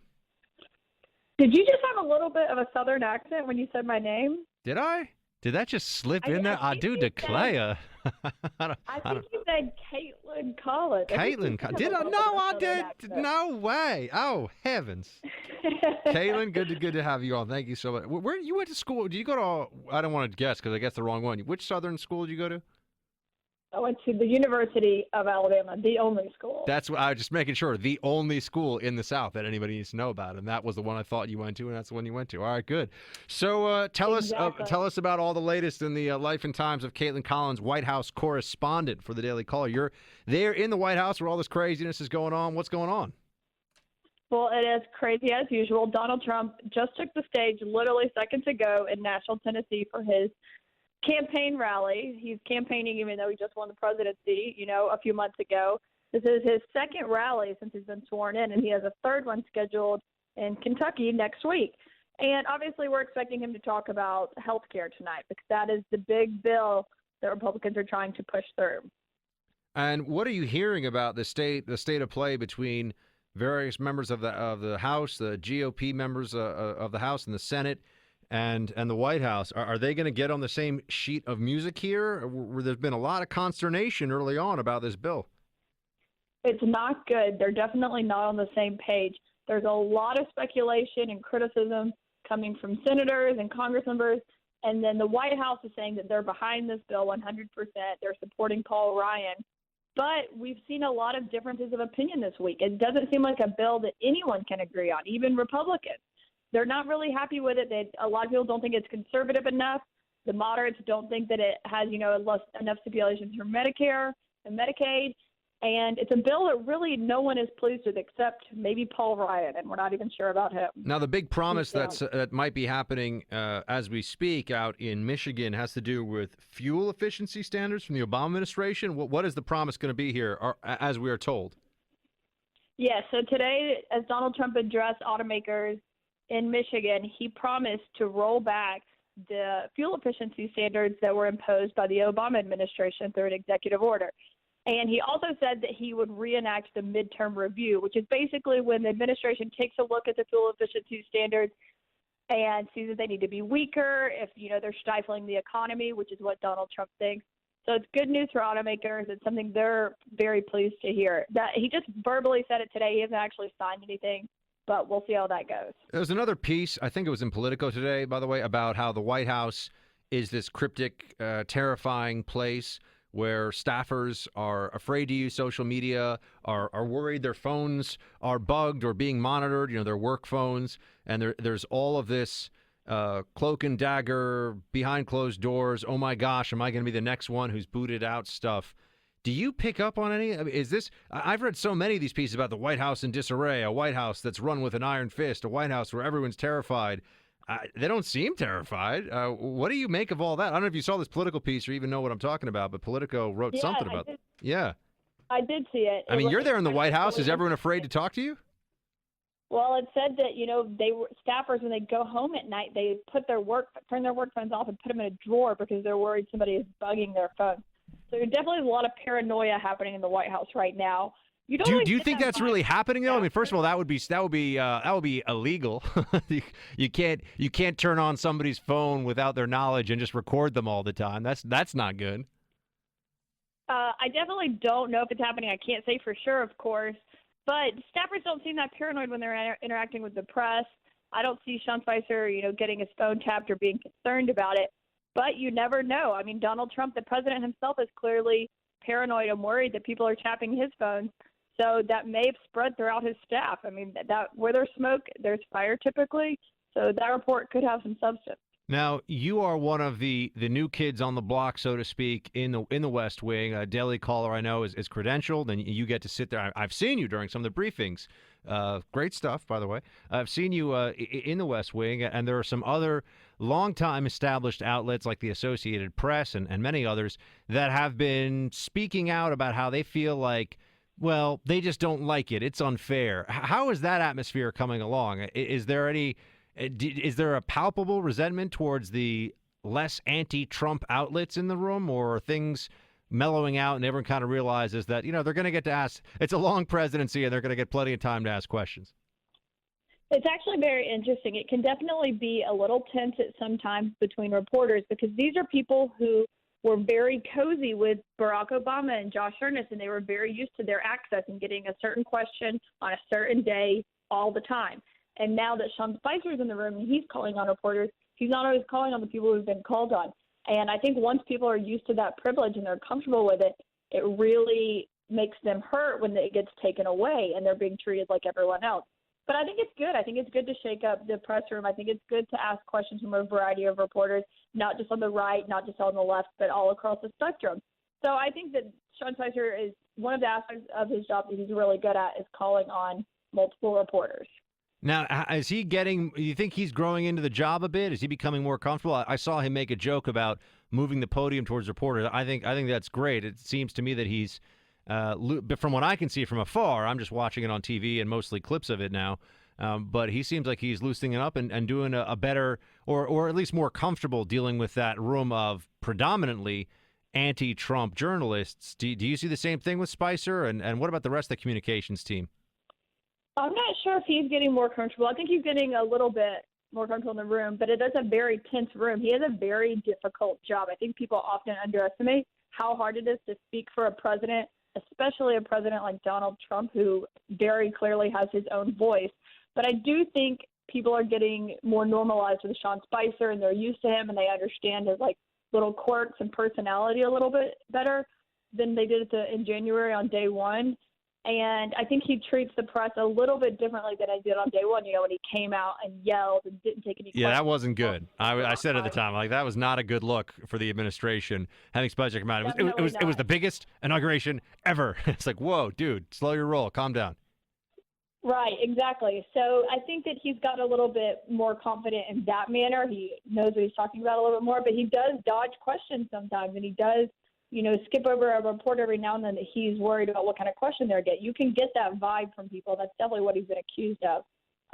Did you just have a little bit of a southern accent when you said my name? Did I? Did that just slip in there? I do declare. I think you said Caitlin Collins. Caitlin, did I? No, I did. No way. Oh, heavens. Caitlin, good to have you on. Thank you so much. Where you went to school? Did you go to? I don't want to guess because I guessed the wrong one. Which southern school did you go to? I went to the University of Alabama, the only school. That's what I was just making sure. The only school in the South that anybody needs to know about, and that was the one I thought you went to, and that's the one you went to. All right, good. So tell us about all the latest in the life and times of Caitlin Collins, White House correspondent for the Daily Caller. You're there in the White House where all this craziness is going on. What's going on? Well, it is crazy as usual. Donald Trump just took the stage literally seconds ago in Nashville, Tennessee for his campaign rally. He's campaigning even though he just won the presidency, a few months ago. This is his second rally since he's been sworn in, and he has a third one scheduled in Kentucky next week. And obviously we're expecting him to talk about health care tonight because that is the big bill that Republicans are trying to push through. And what are you hearing about the state of play between various members of the House, the GOP members of the House and the Senate, and the White House? Are they going to get on the same sheet of music here? There's been a lot of consternation early on about this bill. It's not good. They're definitely not on the same page. There's a lot of speculation and criticism coming from senators and Congress members, and then the White House is saying that they're behind this bill 100%. They're supporting Paul Ryan. But we've seen a lot of differences of opinion this week. It doesn't seem like a bill that anyone can agree on, even Republicans. They're not really happy with it. A lot of people don't think it's conservative enough. The moderates don't think that it has, enough stipulations for Medicare and Medicaid. And it's a bill that really no one is pleased with except maybe Paul Ryan, and we're not even sure about him. Now, the big promise that might be happening as we speak out in Michigan has to do with fuel efficiency standards from the Obama administration. What is the promise going to be here, as we are told? Yeah, so today, as Donald Trump addressed automakers in Michigan, he promised to roll back the fuel efficiency standards that were imposed by the Obama administration through an executive order. And he also said that he would reenact the midterm review, which is basically when the administration takes a look at the fuel efficiency standards and sees that they need to be weaker, if, they're stifling the economy, which is what Donald Trump thinks. So it's good news for automakers. It's something they're very pleased to hear. That he just verbally said it today. He hasn't actually signed anything, but we'll see how that goes. There was another piece, I think it was in Politico today, by the way, about how the White House is this cryptic, terrifying place where staffers are afraid to use social media, are worried their phones are bugged or being monitored, their work phones. And there's all of this cloak and dagger, behind closed doors, oh my gosh, am I going to be the next one who's booted out stuff? Do you pick up on any? I mean, I've read so many of these pieces about the White House in disarray, a White House that's run with an iron fist, a White House where everyone's terrified. they don't seem terrified. What do you make of all that? I don't know if you saw this Politico piece or even know what I'm talking about, but Politico wrote something about it. Yeah. I did see it. I mean, you're there in the White House. Is everyone afraid to talk to you? Well, it said that, they were staffers, when they go home at night, they turn their work phones off and put them in a drawer because they're worried somebody is bugging their phone. So there's definitely a lot of paranoia happening in the White House right now. Do you think that's really happening though? I mean, first of all, that would be illegal. you can't turn on somebody's phone without their knowledge and just record them all the time. That's not good. I definitely don't know if it's happening. I can't say for sure, of course. But staffers don't seem that paranoid when they're interacting with the press. I don't see Sean Spicer, getting his phone tapped or being concerned about it. But you never know. I mean, Donald Trump, the president himself, is clearly paranoid and worried that people are tapping his phone. So that may have spread throughout his staff. I mean, that where there's smoke, there's fire typically. So that report could have some substance. Now, you are one of the new kids on the block, so to speak, in the West Wing. A Daily Caller, I know, is credentialed, and you get to sit there. I've seen you during some of the briefings. Great stuff, by the way. I've seen you in the West Wing, and there are some other long-time established outlets like the Associated Press and many others that have been speaking out about how they feel like, well, they just don't like it. It's unfair. How is that atmosphere coming along? Is there a palpable resentment towards the less anti-Trump outlets in the room, or are things mellowing out and everyone kind of realizes that, they're going to get to ask, it's a long presidency and they're going to get plenty of time to ask questions? It's actually very interesting. It can definitely be a little tense at sometimes between reporters because these are people who were very cozy with Barack Obama and Josh Earnest, and they were very used to their access and getting a certain question on a certain day all the time. And now that Sean Spicer is in the room and he's calling on reporters, he's not always calling on the people who've been called on. And I think once people are used to that privilege and they're comfortable with it, it really makes them hurt when it gets taken away and they're being treated like everyone else. But I think it's good. I think it's good to shake up the press room. I think it's good to ask questions from a variety of reporters, not just on the right, not just on the left, but all across the spectrum. So I think that Sean Spicer is one of the aspects of his job that he's really good at is calling on multiple reporters. Now, is he you think he's growing into the job a bit? Is he becoming more comfortable? I saw him make a joke about moving the podium towards reporters. I think that's great. It seems to me that he's, but from what I can see from afar, I'm just watching it on TV and mostly clips of it now, but he seems like he's loosening it up and doing a better, or at least more comfortable dealing with that room of predominantly anti-Trump journalists. Do you see the same thing with Spicer? And what about the rest of the communications team? I'm not sure if he's getting more comfortable. I think he's getting a little bit more comfortable in the room, but it is a very tense room. He has a very difficult job. I think people often underestimate how hard it is to speak for a president, especially a president like Donald Trump, who very clearly has his own voice. But I do think people are getting more normalized with Sean Spicer, and they're used to him, and they understand his little quirks and personality a little bit better than they did in January on day one. And I think he treats the press a little bit differently than I did on day one, when he came out and yelled and didn't take any questions. Yeah, that wasn't good. I said at the time, that was not a good look for the administration, having Spicer come out. It was the biggest inauguration ever. It's like, whoa, dude, slow your roll. Calm down. Right, exactly. So I think that he's got a little bit more confident in that manner. He knows what he's talking about a little bit more, but he does dodge questions sometimes, and he does skip over a report every now and then that he's worried about what kind of question they're getting. You can get that vibe from people. That's definitely what he's been accused of.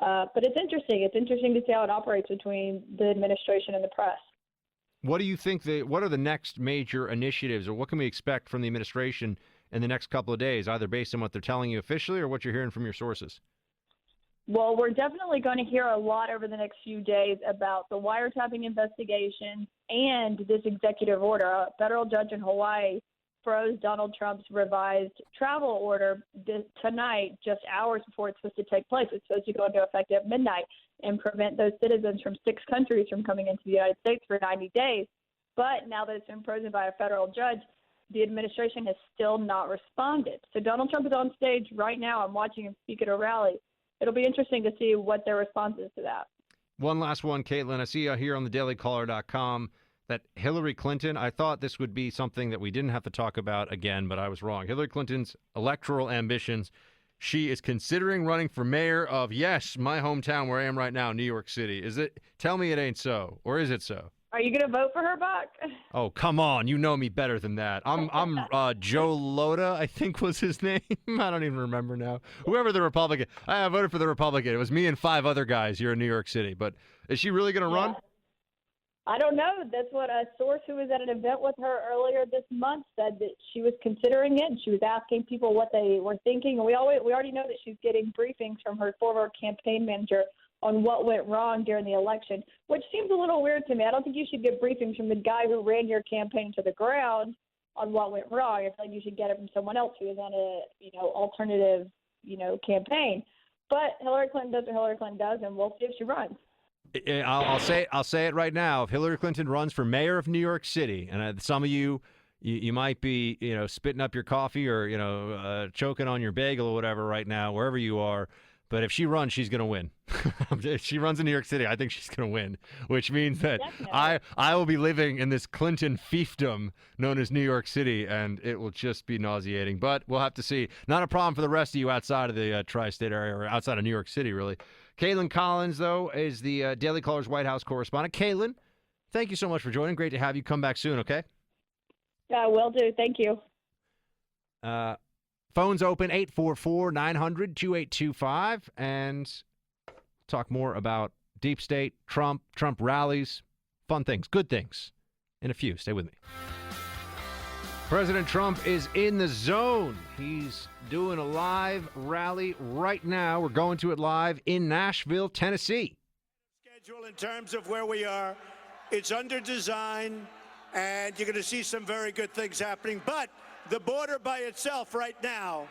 But it's interesting. It's interesting to see how it operates between the administration and the press. What do you think what are the next major initiatives, or what can we expect from the administration in the next couple of days, either based on what they're telling you officially or what you're hearing from your sources? Well, we're definitely going to hear a lot over the next few days about the wiretapping investigation and this executive order. A federal judge in Hawaii froze Donald Trump's revised travel order tonight, just hours before it's supposed to take place. It's supposed to go into effect at midnight and prevent those citizens from 6 countries from coming into the United States for 90 days. But now that it's been frozen by a federal judge, the administration has still not responded. So Donald Trump is on stage right now. I'm watching him speak at a rally. It'll be interesting to see what their response is to that. One last one, Caitlin. I see here on the dailycaller.com that Hillary Clinton, I thought this would be something that we didn't have to talk about again, but I was wrong. Hillary Clinton's electoral ambitions she is considering running for mayor of, yes, my hometown where I am right now, New York City. Is it? Tell me it ain't so, or is it so? Are you going to vote for her, Buck? Oh, come on. You know me better than that. I'm Joe Lota, I think was his name. I don't even remember now. Whoever the Republican. I voted for the Republican. It was me and 5 other guys here in New York City. But is she really going to run? I don't know. That's what a source who was at an event with her earlier this month said, that she was considering it, and she was asking people what they were thinking. And we already know that she's getting briefings from her former campaign manager on what went wrong during the election, which seems a little weird to me. I don't think you should get briefings from the guy who ran your campaign to the ground on what went wrong. I feel like you should get it from someone else who is on a alternative campaign. But Hillary Clinton does what Hillary Clinton does, and we'll see if she runs. I'll say it right now. If Hillary Clinton runs for mayor of New York City, and some of you might be spitting up your coffee or choking on your bagel or whatever right now, wherever you are. But if she runs, she's going to win. If she runs in New York City, I think she's going to win, which means that I will be living in this Clinton fiefdom known as New York City, and it will just be nauseating. But we'll have to see. Not a problem for the rest of you outside of the tri-state area or outside of New York City, really. Kaitlan Collins, though, is the Daily Caller's White House correspondent. Kaitlan, thank you so much for joining. Great to have you. Come back soon, okay? Yeah, will do. Thank you. Phones open 844-900-2825, and talk more about deep state, Trump rallies, fun things, good things, in a few. Stay with me. President Trump is in the zone. He's doing a live rally right now. We're going to it live in Nashville, Tennessee. Schedule in terms of where we are, it's under design, and you're going to see some very good things happening. But the border by itself right now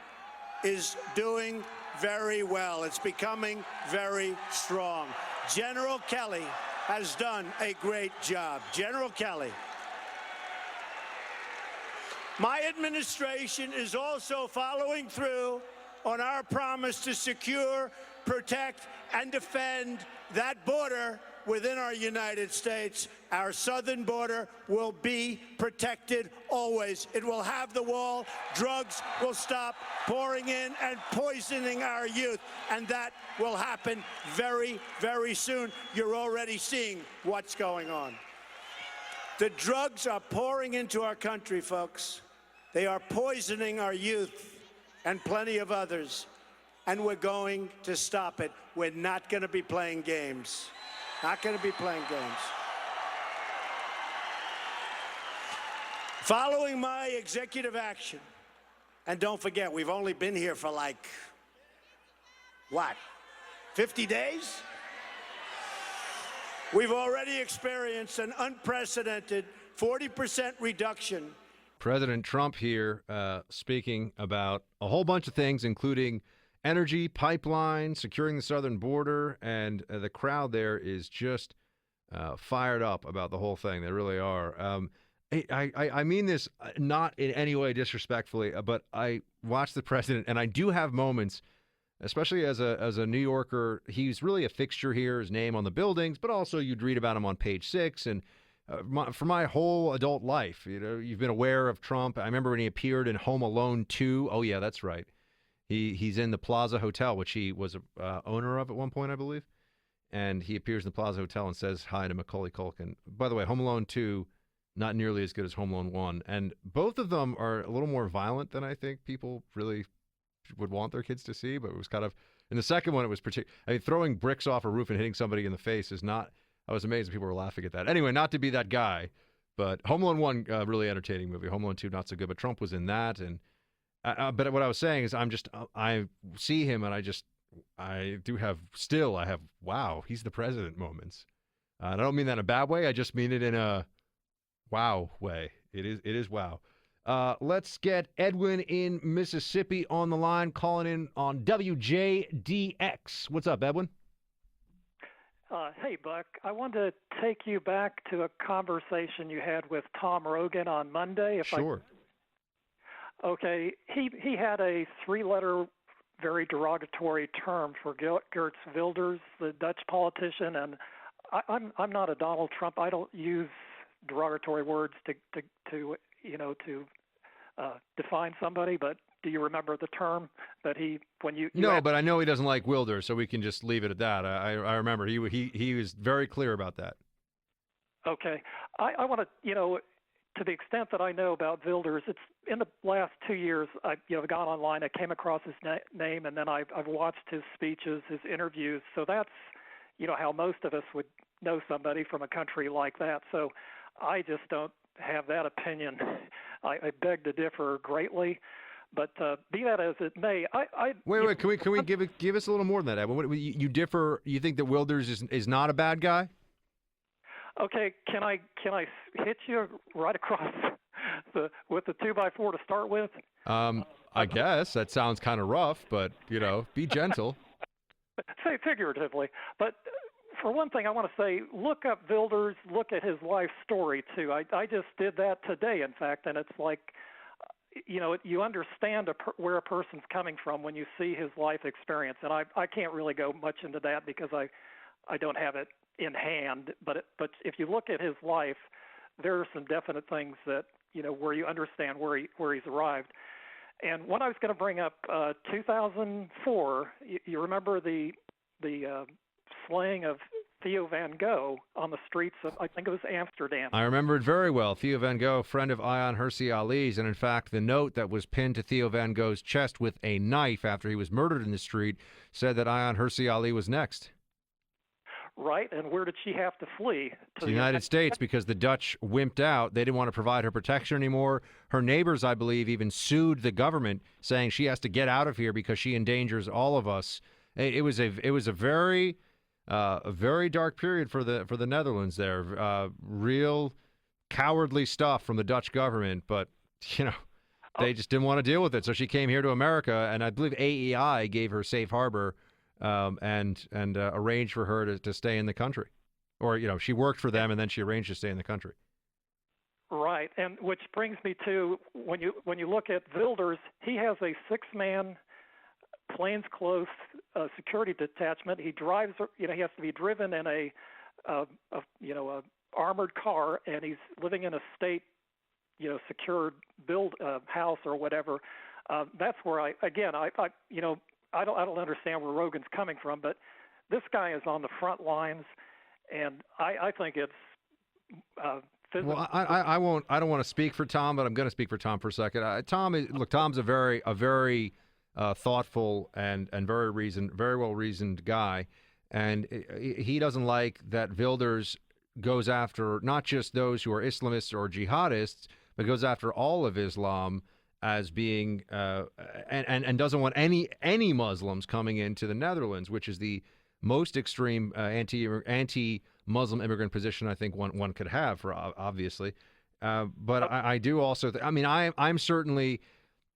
is doing very well. It's becoming very strong. General Kelly has done a great job. General Kelly. My administration is also following through on our promise to secure, protect, and defend that border within our United States. Our southern border will be protected always. It will have the wall. Drugs will stop pouring in and poisoning our youth, and that will happen very, very soon. You're already seeing what's going on. The drugs are pouring into our country, folks. They are poisoning our youth and plenty of others, and we're going to stop it. We're not going to be playing games. Not going to be playing games. Following my executive action, and don't forget, we've only been here for 50 days? We've already experienced an unprecedented 40% reduction. President Trump here speaking about a whole bunch of things, including energy, pipeline, securing the southern border, and the crowd there is just fired up about the whole thing. They really are. I mean this not in any way disrespectfully, but I watch the president, and I do have moments, especially as a New Yorker. He's really a fixture here, his name on the buildings, but also you'd read about him on Page 6, and for my whole adult life, you've been aware of Trump. I remember when he appeared in Home Alone 2. Oh, yeah, that's right. He's in the Plaza Hotel, which he was a owner of at one point, I believe. And he appears in the Plaza Hotel and says hi to Macaulay Culkin. By the way, Home Alone 2, not nearly as good as Home Alone 1. And both of them are a little more violent than I think people really would want their kids to see. But it was kind of, in the second one, it was throwing bricks off a roof and hitting somebody in the face is not, I was amazed that people were laughing at that. Anyway, not to be that guy, but Home Alone 1, really entertaining movie. Home Alone 2, not so good, but Trump was in that. And but what I was saying is I see him and I have, wow, he's the president moments. I don't mean that in a bad way. I just mean it in a wow way. It is wow. Let's get Edwin in Mississippi on the line, calling in on WJDX. What's up, Edwin? Hey, Buck. I wanted to take you back to a conversation you had with Tom Rogan on Monday. Sure. Okay, he had a 3-letter, very derogatory term for Geert Wilders, the Dutch politician, and I'm not a Donald Trump. I don't use derogatory words to define somebody, but do you remember the term that he when you No, but I know he doesn't like Wilders, so we can just leave it at that. I remember he was very clear about that. Okay. I want to, to the extent that I know about Wilders, it's in the last 2 years, I've gone online, I came across his name, and then I've watched his speeches, his interviews. So that's, how most of us would know somebody from a country like that. So I just don't have that opinion. I beg to differ greatly. But be that as it may, Wait, can we give us a little more than that, Evan? You differ? You think that Wilders is not a bad guy? Okay, can I hit you right across with the 2x4 to start with? I guess that sounds kind of rough, but be gentle. Say figuratively, but for one thing, I want to say, look up Wilders, look at his life story too. I just did that today, in fact, and it's like, you understand where a person's coming from when you see his life experience, and I can't really go much into that because I don't have it in hand, but if you look at his life, there are some definite things that where you understand where he's arrived. And when I was going to bring up 2004, you remember the slaying of Theo van Gogh on the streets of, I think it was Amsterdam. I remember it very well. Theo van Gogh, friend of Ayaan Hirsi Ali's, and in fact, the note that was pinned to Theo van Gogh's chest with a knife after he was murdered in the street said that Ayaan Hirsi Ali was next. Right, and where did she have to flee? To the United States, because the Dutch wimped out. They didn't want to provide her protection anymore. Her neighbors, I believe, even sued the government, saying she has to get out of here because she endangers all of us. It was a very dark period for the Netherlands there. Real cowardly stuff from the Dutch government, but they just didn't want to deal with it. So she came here to America, and I believe AEI gave her safe harbor. And arranged for her to stay in the country, or she worked for them and then she arranged to stay in the country. Right, and which brings me to when you look at Wilders, he has a 6-man plainclothes security detachment. He drives, he has to be driven in a armored car, and he's living in a state, secured house or whatever. That's where I don't understand where Rogan's coming from, but this guy is on the front lines, and I think it's physical. Well, I won't. I don't want to speak for Tom, but I'm going to speak for Tom for a second. Tom's a very thoughtful and very well reasoned guy, and he doesn't like that Wilders goes after not just those who are Islamists or jihadists, but goes after all of Islam as being and doesn't want any Muslims coming into the Netherlands, which is the most extreme anti-Muslim immigrant position I think one could have, for obviously. But I do also. I'm certainly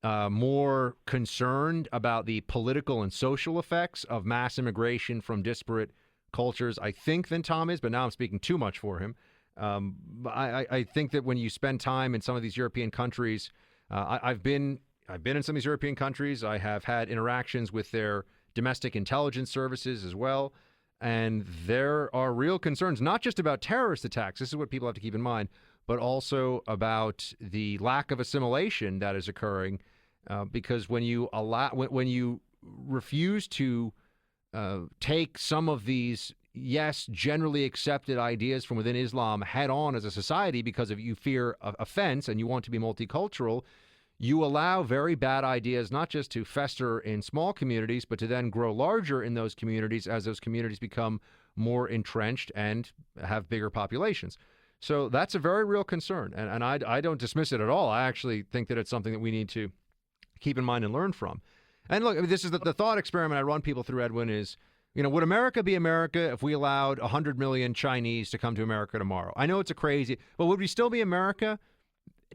more concerned about the political and social effects of mass immigration from disparate cultures, I think, than Tom is. But now I'm speaking too much for him. I think that when you spend time in some of these European countries. I've been in some of these European countries. I have had interactions with their domestic intelligence services as well. And there are real concerns, not just about terrorist attacks. This is what people have to keep in mind, but also about the lack of assimilation that is occurring. Because when you refuse to take some of these, generally accepted ideas from within Islam head on as a society because you fear offense and you want to be multicultural, you allow very bad ideas not just to fester in small communities, but to then grow larger in those communities as those communities become more entrenched and have bigger populations. So that's a very real concern, and I don't dismiss it at all. I actually think that it's something that we need to keep in mind and learn from. And look, this is the thought experiment I run people through, Edwin, is, would America be America if we allowed 100 million Chinese to come to America tomorrow? I know it's but would we still be America?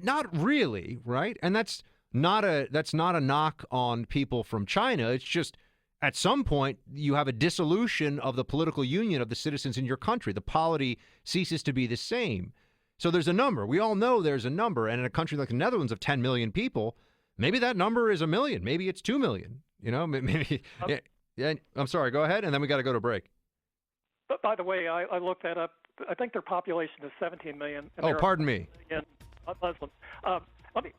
Not really, right? And that's not a knock on people from China. It's just at some point you have a dissolution of the political union of the citizens in your country. The polity ceases to be the same. So there's a number. We all know there's a number. And in a country like the Netherlands of 10 million people, maybe that number is 1 million. Maybe it's 2 million. Maybe. Yeah, I'm sorry. Go ahead, and then we got to go to break. But by the way, I looked that up. I think their population is 17 million. Oh, pardon me. Muslims. Let me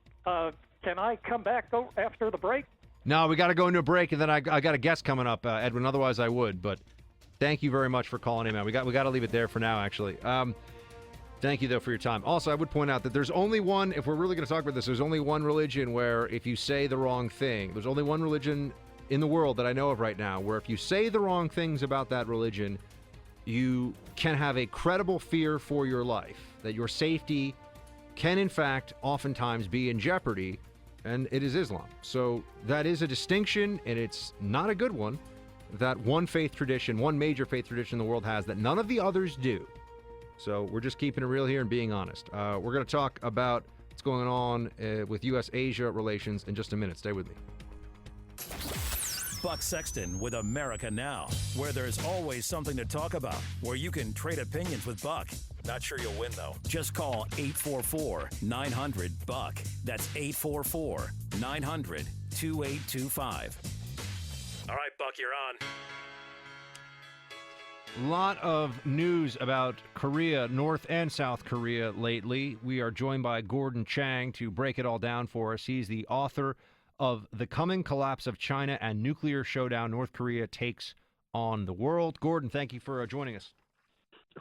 Can I come back after the break? No, we got to go into a break, and then I got a guest coming up, Edwin. Otherwise, I would. But thank you very much for calling in, man. We got to leave it there for now, actually. Thank you, though, for your time. Also, I would point out that there's only one, if we're really going to talk about this, there's only one religion where if you say the wrong thing, there's only one religion in the world that I know of right now where if you say the wrong things about that religion, you can have a credible fear for your life, that your safety can, in fact, oftentimes be in jeopardy, and it is Islam. So that is a distinction, and it's not a good one, that one faith tradition, one major faith tradition the world has that none of the others do. So we're just keeping it real here and being honest. We're going to talk about what's going on with U.S.-Asia relations in just a minute. Stay with me. Buck Sexton with America Now, where there's always something to talk about, where you can trade opinions with Buck. Not sure you'll win, though. Just call 844-900-BUCK. That's 844-900-2825. All right, Buck, you're on. A lot of news about Korea, North and South Korea lately. We are joined by Gordon Chang to break it all down for us. He's the author of The Coming Collapse of China and Nuclear Showdown North Korea Takes on the World. Gordon, thank you for joining us.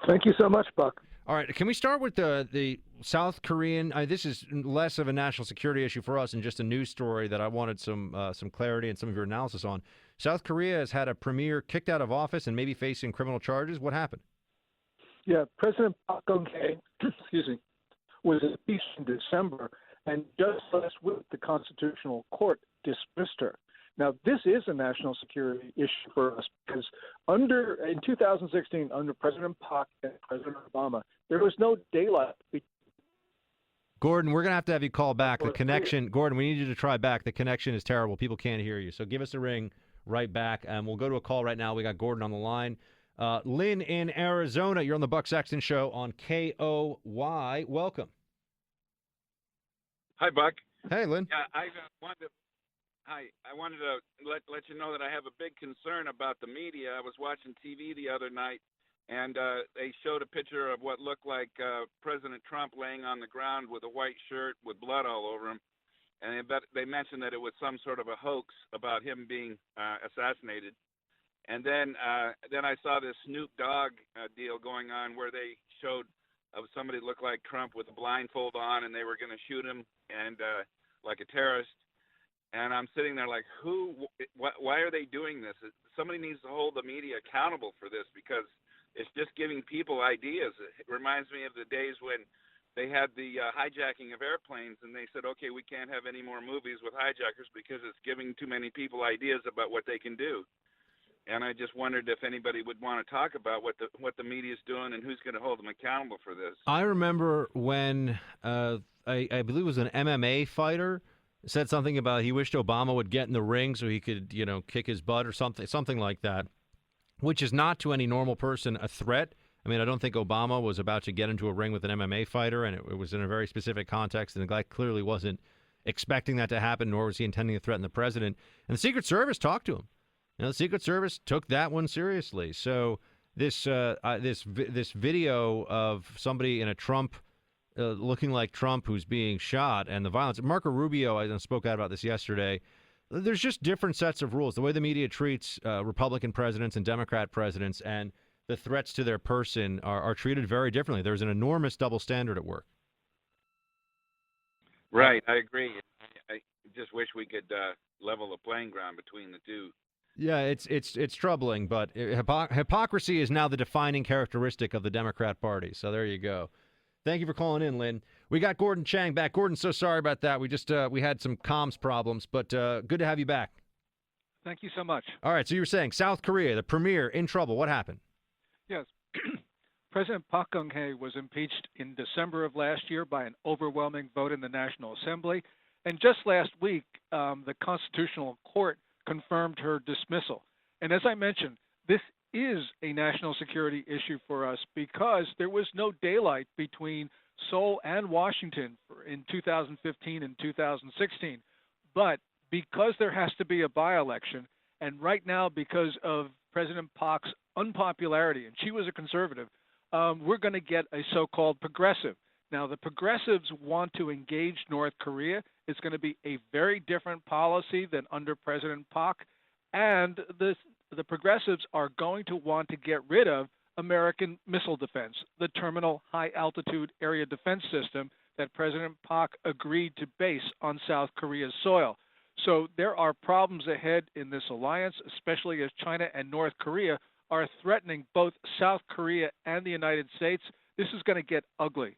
Thank you so much, Buck. All right, can we start with the South Korean? This is less of a national security issue for us and just a news story that I wanted some clarity and some of your analysis on. South Korea has had a premier kicked out of office and maybe facing criminal charges. What happened? Yeah, President Park Geun-hye, excuse me, was impeached in December, and just last week the Constitutional Court dismissed her. Now, this is a national security issue for us because in 2016, under President Park and President Obama, there was no daylight between. Gordon, we're going to have you call back. The connection, Gordon, we need you to try back. The connection is terrible. People can't hear you. So give us a ring right back, and we'll go to a call right now. We got Gordon on the line. Lynn in Arizona, you're on the Buck Sexton Show on KOY. Welcome. Hi, Buck. Hey, Lynn. Yeah, I wanted to let you know that I have a big concern about the media. I was watching TV the other night, and they showed a picture of what looked like President Trump laying on the ground with a white shirt with blood all over him. And they mentioned that it was some sort of a hoax about him being assassinated. And then I saw this Snoop Dogg deal going on where they showed somebody looked like Trump with a blindfold on, and they were going to shoot him and like a terrorist. And I'm sitting there like, why are they doing this? Somebody needs to hold the media accountable for this because it's just giving people ideas. It reminds me of the days when they had the hijacking of airplanes, and they said, okay, we can't have any more movies with hijackers because it's giving too many people ideas about what they can do. And I just wondered if anybody would want to talk about what the media is doing and who's going to hold them accountable for this. I remember when I believe it was an MMA fighter said something about he wished Obama would get in the ring so he could, kick his butt or something like that, which is not to any normal person a threat. I mean, I don't think Obama was about to get into a ring with an MMA fighter, and it was in a very specific context, and the guy clearly wasn't expecting that to happen, nor was he intending to threaten the president. And the Secret Service talked to him. The Secret Service took that one seriously. So this video of somebody in a Trump, looking like Trump, who's being shot, and the violence. Marco Rubio, I spoke out about this yesterday. There's just different sets of rules. The way the media treats Republican presidents and Democrat presidents and the threats to their person are treated very differently. There's an enormous double standard at work. Right, I agree. I just wish we could level the playing ground between the two. Yeah, it's troubling, but hypocrisy is now the defining characteristic of the Democrat Party. So there you go. Thank you for calling in, Lynn. We got Gordon Chang back. Gordon, so sorry about that. We had some comms problems, but good to have you back. Thank you so much. All right, so you were saying South Korea, the premier, in trouble. What happened? Yes. President Park Geun-hye was impeached in December of last year by an overwhelming vote in the National Assembly. And just last week, the Constitutional Court confirmed her dismissal. And as I mentioned, this is a national security issue for us because there was no daylight between Seoul and Washington in 2015 and 2016. But because there has to be a by-election, and right now because of President Park's unpopularity, and she was a conservative, we're going to get a so-called progressive. Now, the progressives want to engage North Korea. It's going to be a very different policy than under President Pak. And the progressives are going to want to get rid of American missile defense, the Terminal High Altitude Area Defense System that President Pak agreed to base on South Korea's soil. So there are problems ahead in this alliance, especially as China and North Korea are threatening both South Korea and the United States. This is going to get ugly.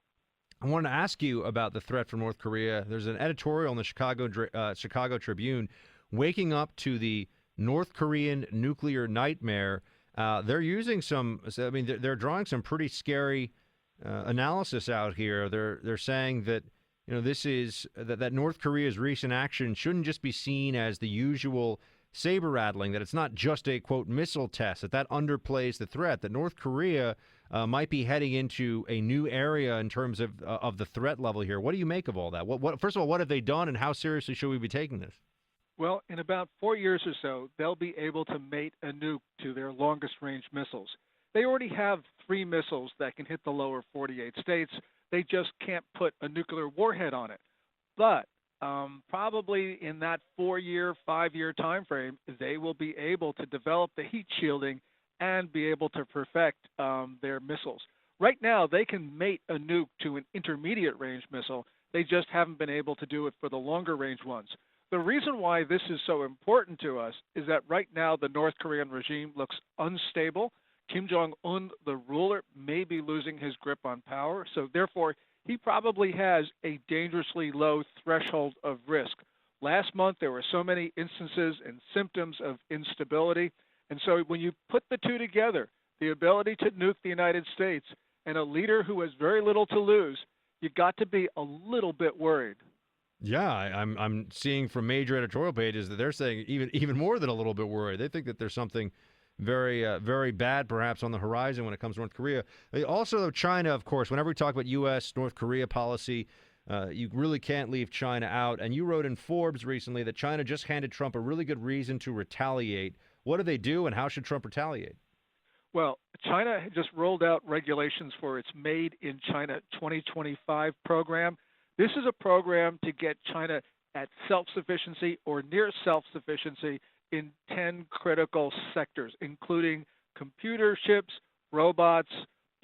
I wanted to ask you about the threat from North Korea. There's an editorial in the Chicago Tribune waking up to the North Korean nuclear nightmare. They're using they're drawing some pretty scary analysis out here. They're saying that this is that North Korea's recent action shouldn't just be seen as the usual saber rattling, that it's not just a quote missile test, that underplays the threat, that North Korea might be heading into a new area in terms of the threat level here. What do you make of all that? First of all, what have they done, and how seriously should we be taking this? Well, in about 4 years or so, they'll be able to mate a nuke to their longest-range missiles. They already have 3 missiles that can hit the lower 48 states. They just can't put a nuclear warhead on it. But probably in that 4-year, 5-year time frame, they will be able to develop the heat shielding and be able to perfect their missiles. Right now, they can mate a nuke to an intermediate-range missile. They just haven't been able to do it for the longer-range ones. The reason why this is so important to us is that right now the North Korean regime looks unstable. Kim Jong-un, the ruler, may be losing his grip on power, so therefore he probably has a dangerously low threshold of risk. Last month there were so many instances and symptoms of instability, and so when you put the two together, the ability to nuke the United States and a leader who has very little to lose, you got to be a little bit worried. Yeah, I'm seeing from major editorial pages that they're saying even more than a little bit worried. They think that there's something very bad perhaps on the horizon when it comes to North Korea. Also, China, of course, whenever we talk about U.S. North Korea policy, you really can't leave China out. And you wrote in Forbes recently that China just handed Trump a really good reason to retaliate. What do they do, and how should Trump retaliate? Well, China just rolled out regulations for its Made in China 2025 program. This is a program to get China at self-sufficiency or near self-sufficiency in 10 critical sectors, including computer chips, robots,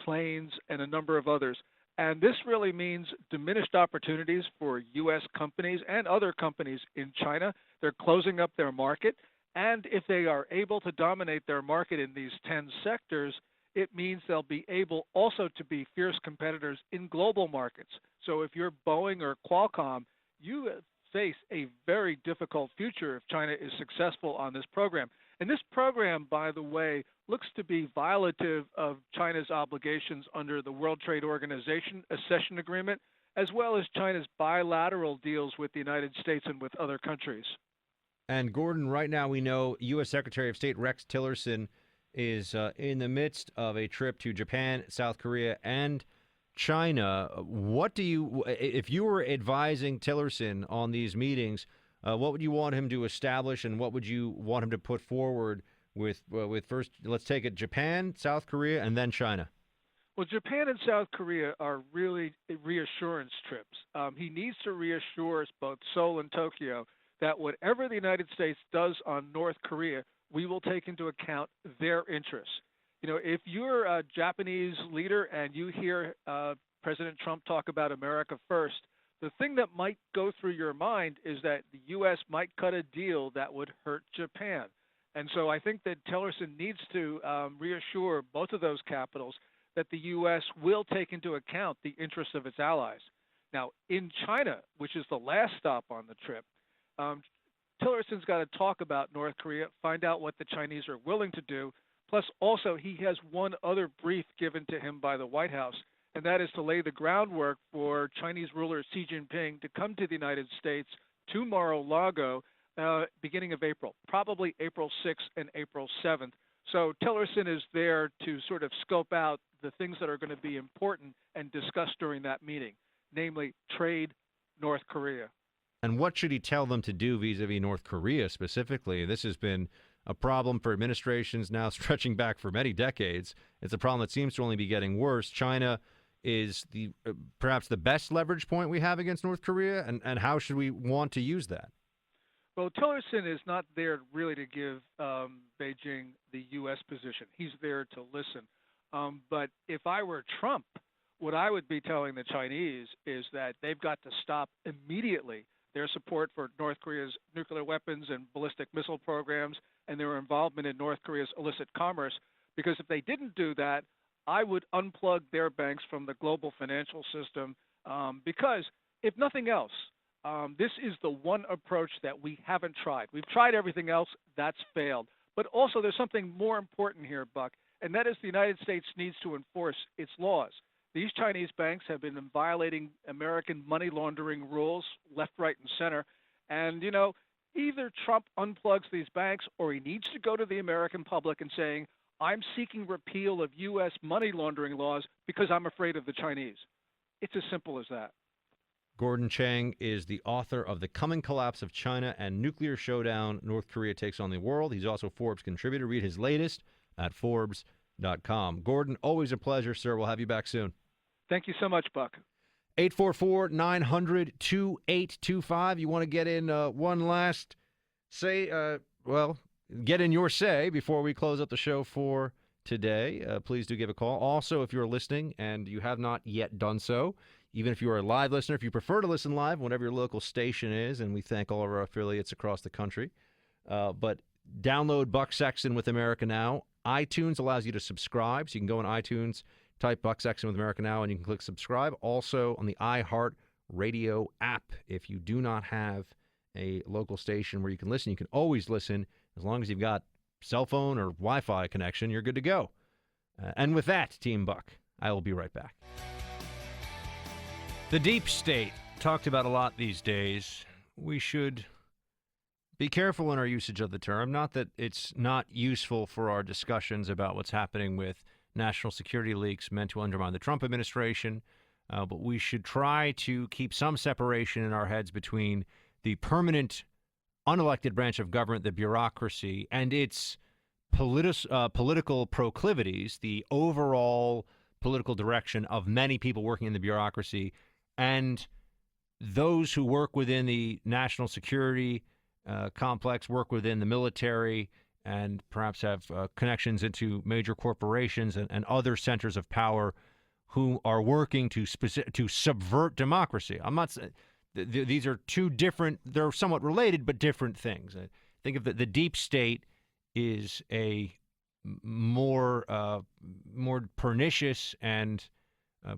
planes, and a number of others. And this really means diminished opportunities for U.S. companies and other companies in China. They're closing up their market. And if they are able to dominate their market in these 10 sectors, it means they'll be able also to be fierce competitors in global markets. So if you're Boeing or Qualcomm, you face a very difficult future if China is successful on this program. And this program, by the way, looks to be violative of China's obligations under the World Trade Organization accession agreement, as well as China's bilateral deals with the United States and with other countries. And Gordon, right now we know U.S. Secretary of State Rex Tillerson is in the midst of a trip to Japan, South Korea, and China. What do you, if you were advising Tillerson on these meetings, what would you want him to establish, and what would you want him to put forward with first, let's take it, Japan, South Korea, and then China? Well, Japan and South Korea are really reassurance trips. He needs to reassure both Seoul and Tokyo that whatever the United States does on North Korea, we will take into account their interests. You know, if you're a Japanese leader and you hear President Trump talk about America first, the thing that might go through your mind is that the U.S. might cut a deal that would hurt Japan. And so I think that Tillerson needs to reassure both of those capitals that the U.S. will take into account the interests of its allies. Now, in China, which is the last stop on the trip, Tillerson's got to talk about North Korea, find out what the Chinese are willing to do. Plus, also, he has one other brief given to him by the White House, and that is to lay the groundwork for Chinese ruler Xi Jinping to come to the United States to Mar-a-Lago beginning of April, probably April 6th and April 7th. So Tillerson is there to sort of scope out the things that are going to be important and discussed during that meeting, namely trade, North Korea. And what should he tell them to do vis-a-vis North Korea specifically? This has been a problem for administrations now stretching back for many decades. It's a problem that seems to only be getting worse. China is the perhaps the best leverage point we have against North Korea, and how should we want to use that? Well, Tillerson is not there really to give Beijing the U.S. position. He's there to listen. But if I were Trump, what I would be telling the Chinese is that they've got to stop immediately their support for North Korea's nuclear weapons and ballistic missile programs and their involvement in North Korea's illicit commerce, because if they didn't do that, I would unplug their banks from the global financial system because, if nothing else, this is the one approach that we haven't tried. We've tried everything else. That's failed. But also there's something more important here, Buck, and that is the United States needs to enforce its laws. These Chinese banks have been violating American money laundering rules left, right, and center. And, either Trump unplugs these banks or he needs to go to the American public and saying, I'm seeking repeal of U.S. money laundering laws because I'm afraid of the Chinese. It's as simple as that. Gordon Chang is the author of The Coming Collapse of China and Nuclear Showdown, North Korea Takes on the World. He's also a Forbes contributor. Read his latest at Forbes.com. Gordon, always a pleasure, sir. We'll have you back soon. Thank you so much, Buck. 844-900-2825. You want to get in one last get in your say before we close up the show for today. Please do give a call. Also, if you're listening and you have not yet done so, even if you are a live listener, if you prefer to listen live, whatever your local station is, and we thank all of our affiliates across the country, but download Buck Sexton with America Now. iTunes allows you to subscribe, so you can go on iTunes, type Buck Sexton with America Now, and you can click subscribe. Also on the iHeart Radio app, if you do not have a local station where you can listen, you can always listen. As long as you've got cell phone or Wi-Fi connection, you're good to go. And with that, Team Buck, I will be right back. The deep state, talked about a lot these days. We should be careful in our usage of the term. Not that it's not useful for our discussions about what's happening with national security leaks meant to undermine the Trump administration, but we should try to keep some separation in our heads between the permanent unelected branch of government, the bureaucracy, and its political proclivities, the overall political direction of many people working in the bureaucracy, and those who work within the national security complex, work within the military, and perhaps have connections into major corporations and other centers of power who are working to subvert democracy. I'm not saying these are two different, they're somewhat related, but different things. I think of the deep state is a more pernicious and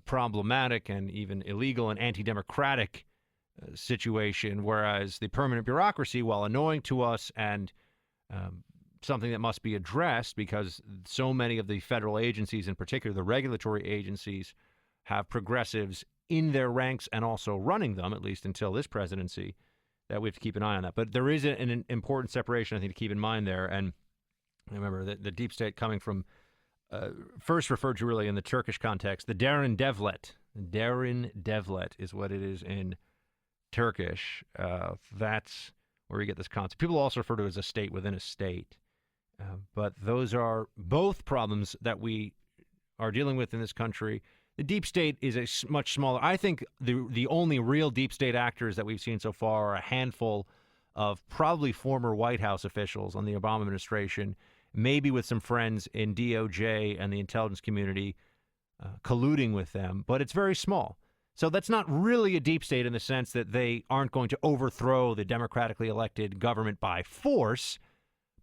problematic and even illegal and anti-democratic situation, whereas the permanent bureaucracy, while annoying to us and something that must be addressed because so many of the federal agencies, in particular the regulatory agencies, have progressives in their ranks and also running them, at least until this presidency, that we have to keep an eye on that. But there is an important separation, I think, to keep in mind there. And remember, the deep state coming from, first referred to really in the Turkish context, the Derin Devlet. Derin Devlet is what it is in Turkish. That's where we get this concept. People also refer to it as a state within a state. But those are both problems that we are dealing with in this country. The deep state is a much smaller. I think the only real deep state actors that we've seen so far are a handful of probably former White House officials on the Obama administration, maybe with some friends in DOJ and the intelligence community colluding with them, but it's very small. So that's not really a deep state in the sense that they aren't going to overthrow the democratically elected government by force,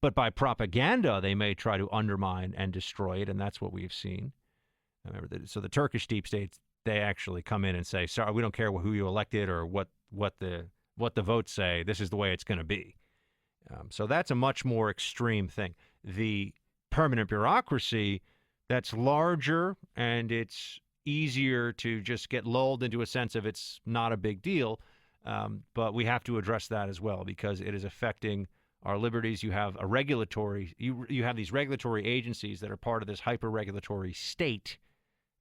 but by propaganda they may try to undermine and destroy it, and that's what we've seen. So the Turkish deep states, they actually come in and say, sorry, we don't care who you elected or what the votes say. This is the way it's going to be. So that's a much more extreme thing. The permanent bureaucracy, that's larger and it's easier to just get lulled into a sense of it's not a big deal. But we have to address that as well because it is affecting our liberties. You have you have these regulatory agencies that are part of this hyper-regulatory state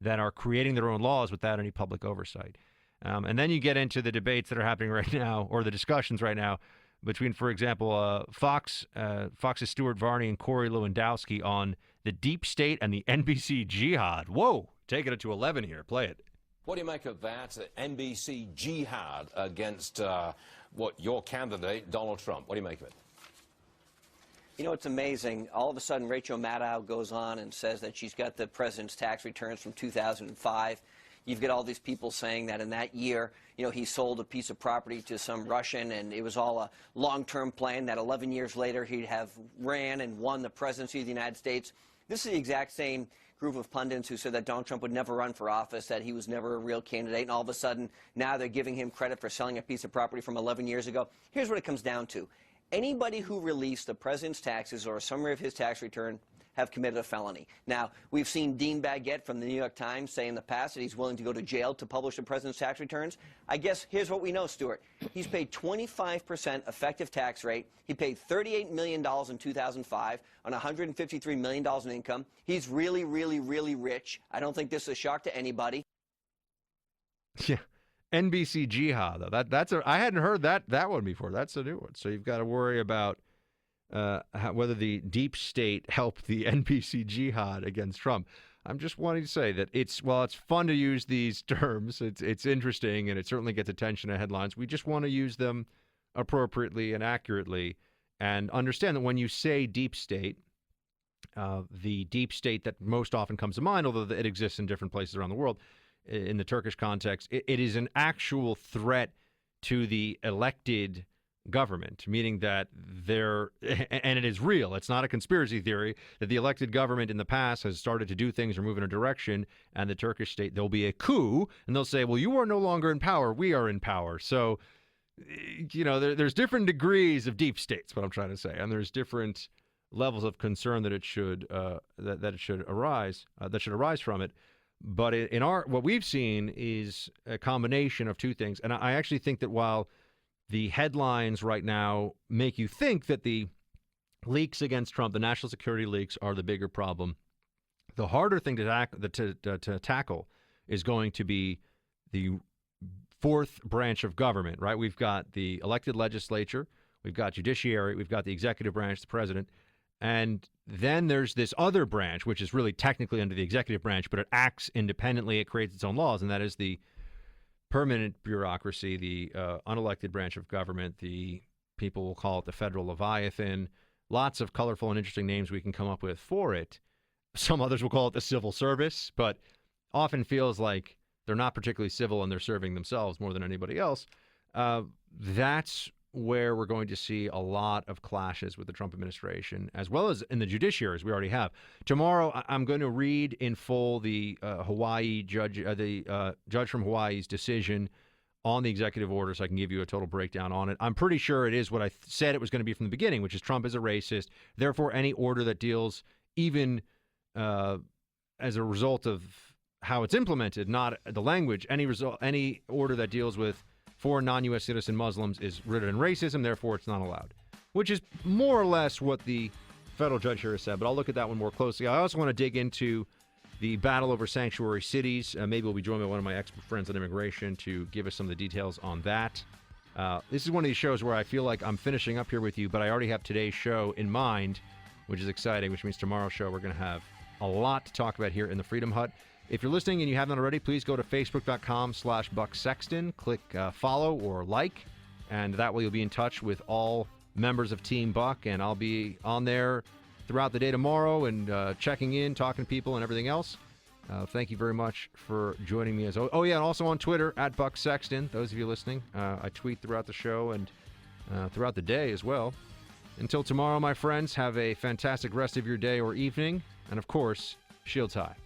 that are creating their own laws without any public oversight. And then you get into the debates that are happening right now, or the discussions right now, between, for example, Fox's Stuart Varney and Corey Lewandowski on the deep state and the NBC jihad. Whoa, taking it to 11 here. Play it. What do you make of that NBC jihad against your candidate, Donald Trump? What do you make of it? You know, it's amazing. All of a sudden, Rachel Maddow goes on and says that she's got the president's tax returns from 2005. You've got all these people saying that in that year, you know, he sold a piece of property to some Russian, and it was all a long-term plan that 11 years later he'd have ran and won the presidency of the United States. This is the exact same group of pundits who said that Donald Trump would never run for office, that he was never a real candidate, and all of a sudden now they're giving him credit for selling a piece of property from 11 years ago. Here's what it comes down to. Anybody who released the president's taxes or a summary of his tax return have committed a felony. Now, we've seen Dean Baguette from the New York Times say in the past that he's willing to go to jail to publish the president's tax returns. I guess here's what we know, Stuart. He's paid 25% effective tax rate. He paid $38 million in 2005 on $153 million in income. He's really, really, really rich. I don't think this is a shock to anybody. Yeah. NBC jihad, though. I hadn't heard that one before. That's a new one. So you've got to worry about whether the deep state helped the NBC jihad against Trump. I'm just wanting to say that it's fun to use these terms. It's interesting, and it certainly gets attention in headlines. We just want to use them appropriately and accurately and understand that when you say deep state, the deep state that most often comes to mind, although it exists in different places around the world, in the Turkish context, it is an actual threat to the elected government, meaning that and it is real. It's not a conspiracy theory that the elected government in the past has started to do things or move in a direction, and the Turkish state, there'll be a coup, and they'll say, well, you are no longer in power. We are in power. So, you know, there's different degrees of deep states, what I'm trying to say, and there's different levels of concern that it should arise from it. But what we've seen is a combination of two things. And I actually think that while the headlines right now make you think that the leaks against Trump, the national security leaks, are the bigger problem, the harder thing to tackle is going to be the fourth branch of government, right? We've got the elected legislature, we've got judiciary, we've got the executive branch, the president, and then there's this other branch, which is really technically under the executive branch, but it acts independently. It creates its own laws, and that is the permanent bureaucracy, the unelected branch of government. The people will call it the federal Leviathan. Lots of colorful and interesting names we can come up with for it. Some others will call it the civil service, but often feels like they're not particularly civil and they're serving themselves more than anybody else. That's where we're going to see a lot of clashes with the Trump administration, as well as in the judiciary, as we already have. Tomorrow, I'm going to read in full the Hawaii judge, judge from Hawaii's decision on the executive order, so I can give you a total breakdown on it. I'm pretty sure it is what I said it was going to be from the beginning, which is Trump is a racist. Therefore, any order that deals even as a result of how it's implemented, not the language, any order that deals with foreign non-U.S. citizen Muslims is rooted in racism, therefore it's not allowed, which is more or less what the federal judge here has said, but I'll look at that one more closely. I also want to dig into the battle over sanctuary cities. Maybe we'll be joined by one of my expert friends on immigration to give us some of the details on that. This is one of these shows where I feel like I'm finishing up here with you, but I already have today's show in mind, which is exciting, which means tomorrow's show we're going to have a lot to talk about here in the Freedom Hut. If you're listening and you haven't already, please go to facebook.com/BuckSexton. Click follow or like, and that way you'll be in touch with all members of Team Buck, and I'll be on there throughout the day tomorrow and checking in, talking to people, and everything else. Thank you very much for joining me. And also on Twitter, @BuckSexton. Those of you listening, I tweet throughout the show and throughout the day as well. Until tomorrow, my friends, have a fantastic rest of your day or evening, and of course, shields high.